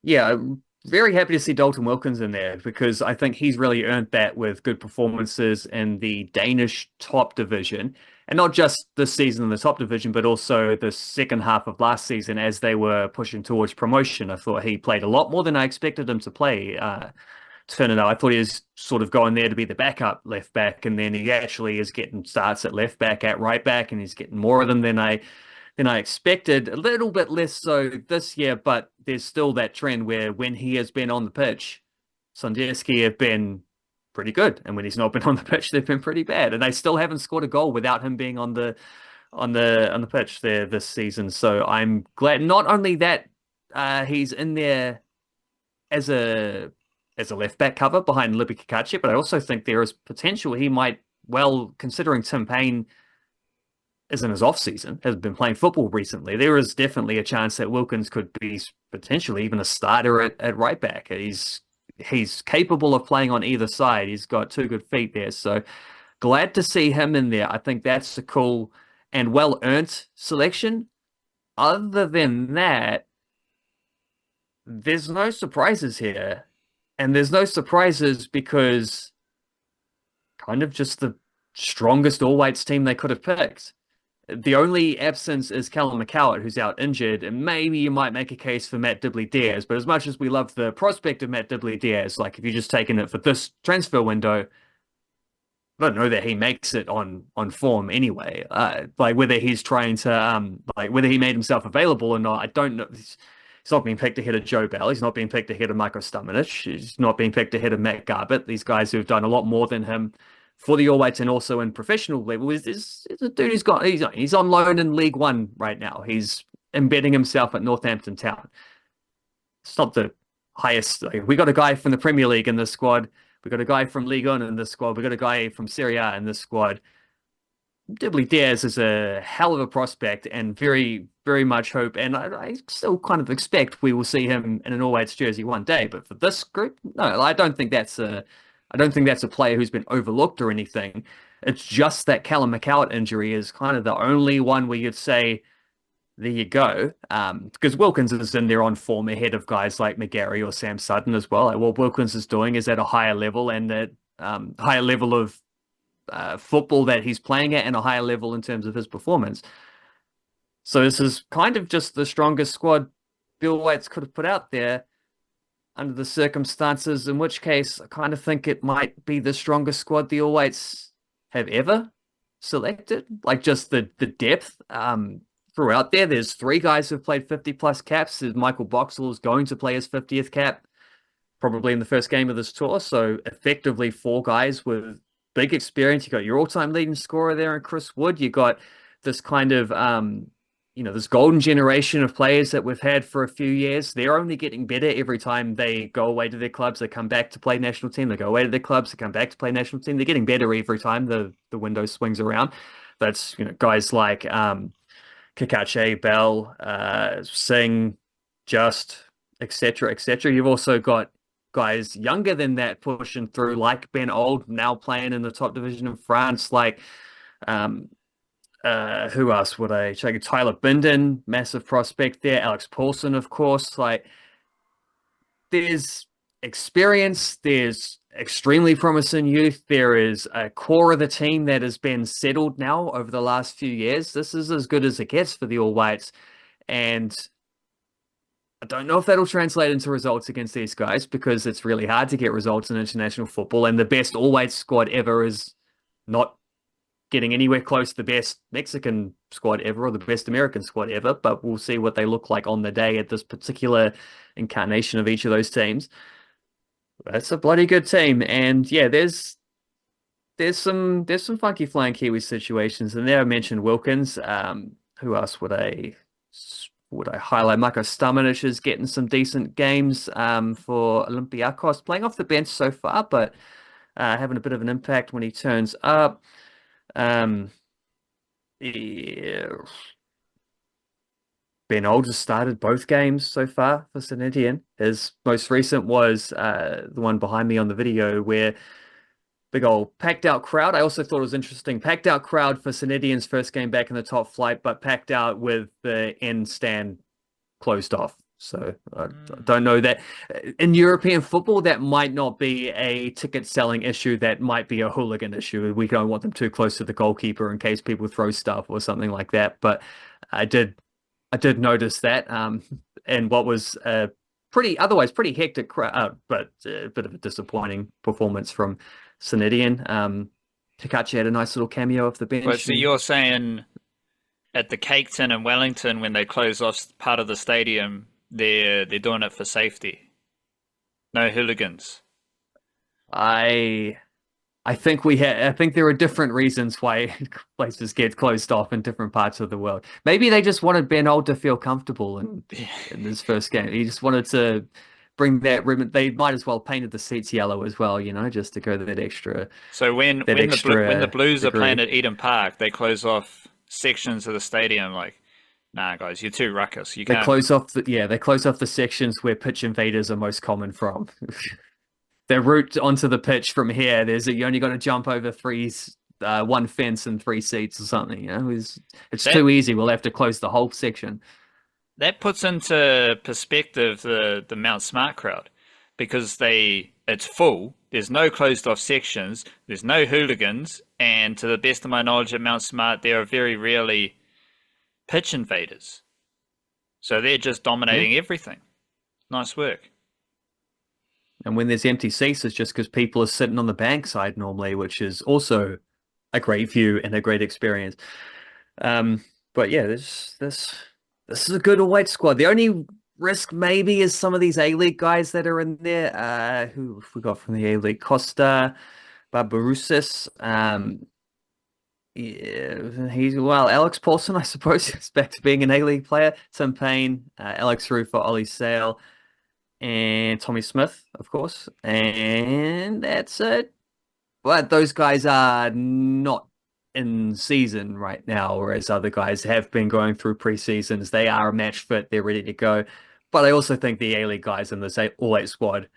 Yeah, very happy to see Dalton Wilkins in there because I think he's really earned that with good performances in the Danish top division. And not just this season in the top division, but also the second half of last season as they were pushing towards promotion. I thought he played a lot more than I expected him to play. Turning out, I thought he was sort of going there to be the backup left back, and then he actually is getting starts at left back, at right back, and he's getting more of them than I expected. A little bit less so this year, but there's still that trend where when he has been on the pitch, Sonderski have been pretty good, and when he's not been on the pitch, they've been pretty bad. And they still haven't scored a goal without him being on the pitch there this season. So I'm glad not only that he's in there as a left back cover behind Libby Kakachi, but I also think there is potential he might, well, considering Tim Payne is in his off season, has been playing football recently, there is definitely a chance that Wilkins could be potentially even a starter at right back. He's capable of playing on either side. He's got two good feet there. So glad to see him in there. I think that's a cool and well-earned selection. Other than that, there's no surprises here. And there's no surprises because kind of just the strongest all-whites team they could have picked. The only absence is Callum McCowart, who's out injured, and maybe you might make a case for Matt Dibley-Diaz, but as much as we love the prospect of Matt Dibley-Diaz, like if you're just taking it for this transfer window, I don't know that he makes it on form anyway. Like whether he's trying to, whether he made himself available or not, I don't know. He's not being picked ahead of Joe Bell. He's not being picked ahead of Michael Stamenic. He's not being picked ahead of Matt Garbutt. These guys who have done a lot more than him for the All Whites and also in professional level. Is a dude he's on loan in League One right now. He's embedding himself at Northampton Town. It's not the highest. We got a guy from the Premier League in this squad. We got a guy from Ligue 1 in this squad. We got a guy from Serie A in this squad. Dibley-Diaz is a hell of a prospect and very, very much hope. And I still kind of expect we will see him in an All Whites jersey one day. But for this group, no, I don't think that's a player who's been overlooked or anything. It's just that Callum McCowart injury is kind of the only one where you'd say, there you go. Because Wilkins is in there on form ahead of guys like McGarry or Sam Sutton as well. Like what Wilkins is doing is at a higher level and at higher level of football that he's playing at and a higher level in terms of his performance. So this is kind of just the strongest squad Bill Whites could have put out there under the circumstances, in which case I kind of think it might be the strongest squad the All Whites have ever selected. Like just the depth throughout there. There's three guys who've played 50-plus caps. Michael Boxall is going to play his 50th cap probably in the first game of this tour. So effectively four guys with big experience. You got your all-time leading scorer there in Chris Wood. You got this kind of, this golden generation of players that we've had for a few years. They're only getting better every time they go away to their clubs. They come back to play national team. They go away to their clubs. They come back to play national team. They're getting better every time the window swings around. That's, guys like Kakache, Bell, Singh, Just, etc., etc. You've also got guys younger than that pushing through, like Ben Old, now playing in the top division in France, like who else would I check? Tyler Binden, massive prospect there. Alex Paulson, of course. Like, there's experience, there's extremely promising youth. There is a core of the team that has been settled now over the last few years. This is as good as it gets for the All Whites. And I don't know if that'll translate into results against these guys because it's really hard to get results in international football. And the best All Whites squad ever is not getting anywhere close to the best Mexican squad ever or the best American squad ever. But we'll see what they look like on the day at this particular incarnation of each of those teams. That's a bloody good team. And yeah, there's some funky Flying Kiwis situations. And there I mentioned Wilkins. Who else would I highlight? Marko Stamenic is getting some decent games for Olympiacos, playing off the bench so far, but having a bit of an impact when he turns up. Yeah. Ben Old has started both games so far for St. Etienne. His most recent was the one behind me on the video where big old packed out crowd. I also thought it was interesting. Packed out crowd for St. Etienne's first game back in the top flight, but packed out with the end stand closed off. So I don't know that in European football, that might not be a ticket selling issue. That might be a hooligan issue. We don't want them too close to the goalkeeper in case people throw stuff or something like that. But I did notice that. And what was otherwise pretty hectic crowd, but a bit of a disappointing performance from Synedian. Takachi had a nice little cameo off the bench. But so you're saying at the Cake Tin in Wellington, when they close off part of the stadium, they're doing it for safety. No hooligans. I think I think there are different reasons why places get closed off in different parts of the world. Maybe they just wanted Ben Old to feel comfortable in this first game. He just wanted to bring that ribbon. They might as well painted the seats yellow as well, just to go that extra. So when the Blues are playing at Eden Park, they close off sections of the stadium. Like, nah, guys, you're too ruckus. You can't. They close off the sections where pitch invaders are most common from. Their route onto the pitch from here, you only got to jump over one fence and 3 seats or something. It's too easy. We'll have to close the whole section. That puts into perspective the Mount Smart crowd, because it's full. There's no closed off sections. There's no hooligans, and to the best of my knowledge at Mount Smart, there are very rarely pitch invaders. So they're just dominating everything. Nice work. And when there's empty seats, it's just because people are sitting on the bank side normally, which is also a great view and a great experience. But yeah, this is a good all-white squad. The only risk maybe is some of these A-League guys that are in there. Who have we got from the A-League? Costa, Barbarousis. Alex Paulson, I suppose, is back to being an A-League player. Tim Payne, Alex Rufer, Ollie Sale, and Tommy Smith, of course. And that's it. But those guys are not in season right now, whereas other guys have been going through pre-seasons. They are match fit. They're ready to go. But I also think the A-League guys in this all-eight squad,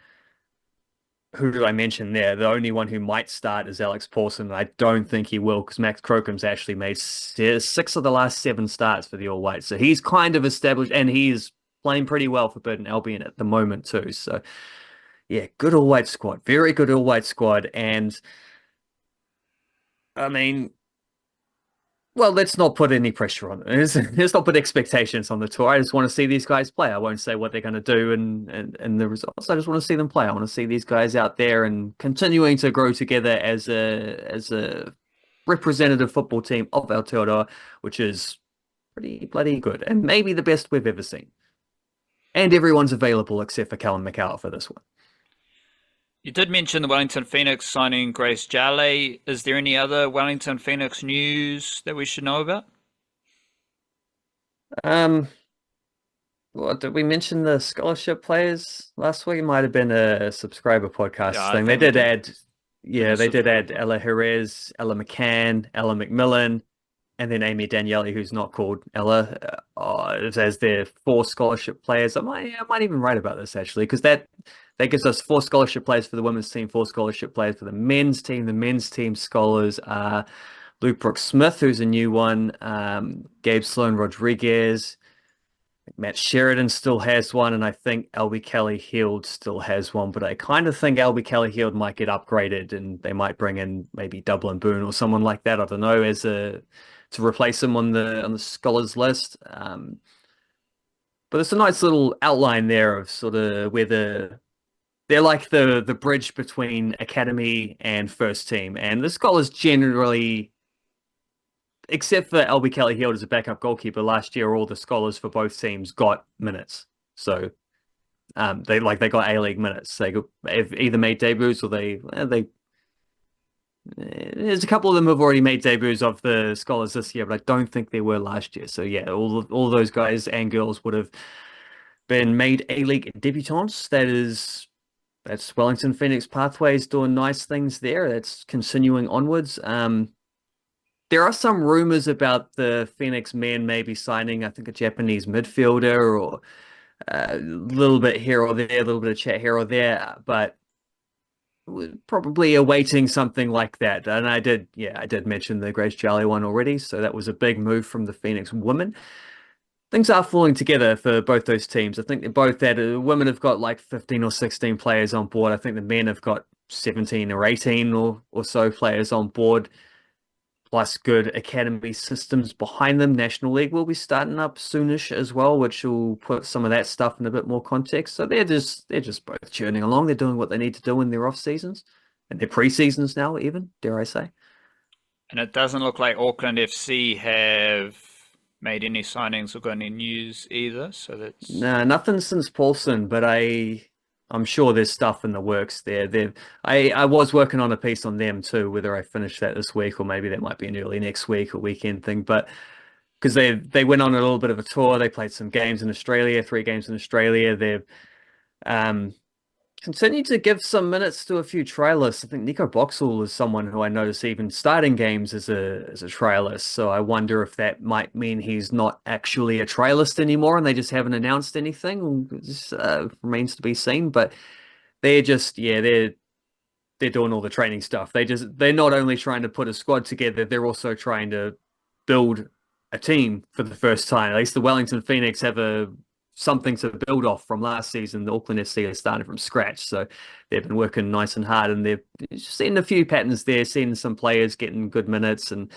who did I mention there? The only one who might start is Alex Paulson. I don't think he will, because Max Crocom's actually made 6 of the last 7 starts for the all-white. So he's kind of established, and he's playing pretty well for Burton Albion at the moment too. So yeah, good all-white squad. Very good all-white squad. And I mean, well, let's not put any pressure on it. Let's not put expectations on the tour. I just want to see these guys play. I won't say what they're going to do and the results. I just want to see them play. I want to see these guys out there and continuing to grow together as a representative football team of Aotearoa, which is pretty bloody good and maybe the best we've ever seen. And everyone's available except for Callum McCall for this one. You did mention the Wellington Phoenix signing Grace Jale. Is there any other Wellington Phoenix news that we should know about? Well, did we mention the scholarship players last week? It might have been a subscriber podcast thing. They did add Ella Jerez, Ella McCann, Ella McMillan, and then Amy Daniele, who's not called Ella, as their 4 scholarship players. I might even write about this actually, because that gives us 4 scholarship players for the women's team, 4 scholarship players for the men's team. The men's team scholars are Luke Brooks-Smith, who's a new one, Gabe Sloan Rodriguez, Matt Sheridan still has one, and I think Albie Kelly-Heald still has one, but I kind of think Albie Kelly-Heald might get upgraded and they might bring in maybe Dublin Boone or someone like that, I don't know, to replace him on the scholars list. But it's a nice little outline there of sort of where they're like the bridge between academy and first team. And the scholars generally, except for Albie Kelly-Heald as a backup goalkeeper last year, all the scholars for both teams got minutes. So they got A-League minutes. They have either made debuts or there's a couple of them who have already made debuts of the scholars this year, but I don't think they were last year. So yeah, all those guys and girls would have been made A-League debutants. That's Wellington Phoenix Pathways doing nice things there. That's continuing onwards. There are some rumors about the Phoenix men maybe signing, I think, a Japanese midfielder or a little bit here or there, a little bit of chat here or there, but we're probably awaiting something like that. And I did mention the Grace Jale one already, so that was a big move from the Phoenix women. things are falling together for both those teams. I think they're both that women have got like 15 or 16 players on board. I think the men have got 17 or 18 or so players on board, plus good academy systems behind them. National League will be starting up soonish as well, which will put some of that stuff in a bit more context. So they're just both churning along. They're doing what they need to do in their off seasons and their pre-seasons now, even, dare I say. And it doesn't look like Auckland FC have made any signings or got any news either. So that's No, nothing since Paulson, but I'm sure there's stuff in the works there. I was working on a piece on them too, whether I finish that this week or maybe that might be an early next week or weekend thing. But because they went on a little bit of a tour, they played some games in Australia, 3 games in Australia. They've um continued to give some minutes to a few trialists. I think Nico Boxall is someone who I notice even starting games as a trialist. So I wonder if that might mean he's not actually a trialist anymore and they just haven't announced anything. It remains to be seen. But they're just they're doing all the training stuff. They're not only trying to put a squad together, they're also trying to build a team for the first time. At least the Wellington Phoenix have something to build off from last season. The Auckland FC are starting from scratch, so they've been working nice and hard, and they've seen a few patterns there, seeing some players getting good minutes, and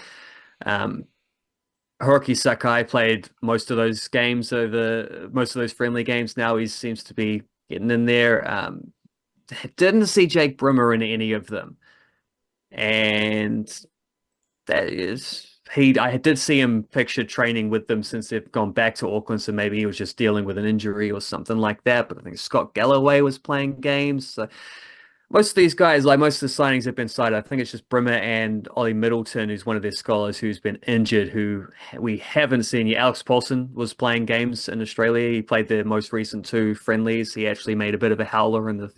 Hiroki Sakai played most of those games most of those friendly games. Now he seems to be getting in there. Didn't see Jake Brimmer in any of them, and that is I did see him pictured training with them since they've gone back to Auckland, so maybe he was just dealing with an injury or something like that. But I think Scott Galloway was playing games. So most of these guys, like most of the signings have been signed. I think it's just Brimmer and Ollie Middleton, who's one of their scholars, who's been injured, who we haven't seen yet. Alex Paulson was playing games in Australia. He played the most recent 2 friendlies. He actually made a bit of a howler in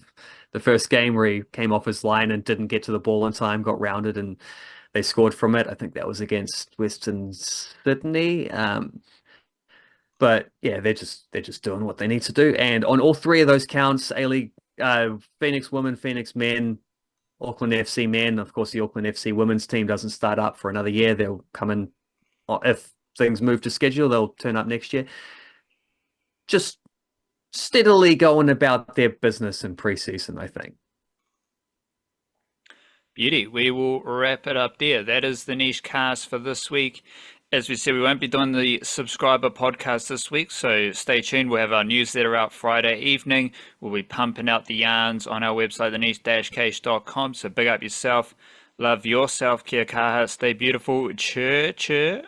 the first game where he came off his line and didn't get to the ball in time, got rounded, and they scored from it. I think that was against Western Sydney. But yeah, they're just doing what they need to do. And on all 3 of those counts, A-League, Phoenix women, Phoenix men, Auckland FC men. Of course, the Auckland FC women's team doesn't start up for another year. They'll come in if things move to schedule. They'll turn up next year. Just steadily going about their business in preseason, I think. beauty. We will wrap it up there. That is the niche cast for this week. As we said, we won't be doing the subscriber podcast this week, so stay tuned. We'll have our newsletter out Friday evening. We'll be pumping out the yarns on our website, theniche-case.com. So big up yourself. Love yourself. Kia kaha. Stay beautiful. Chur, chur.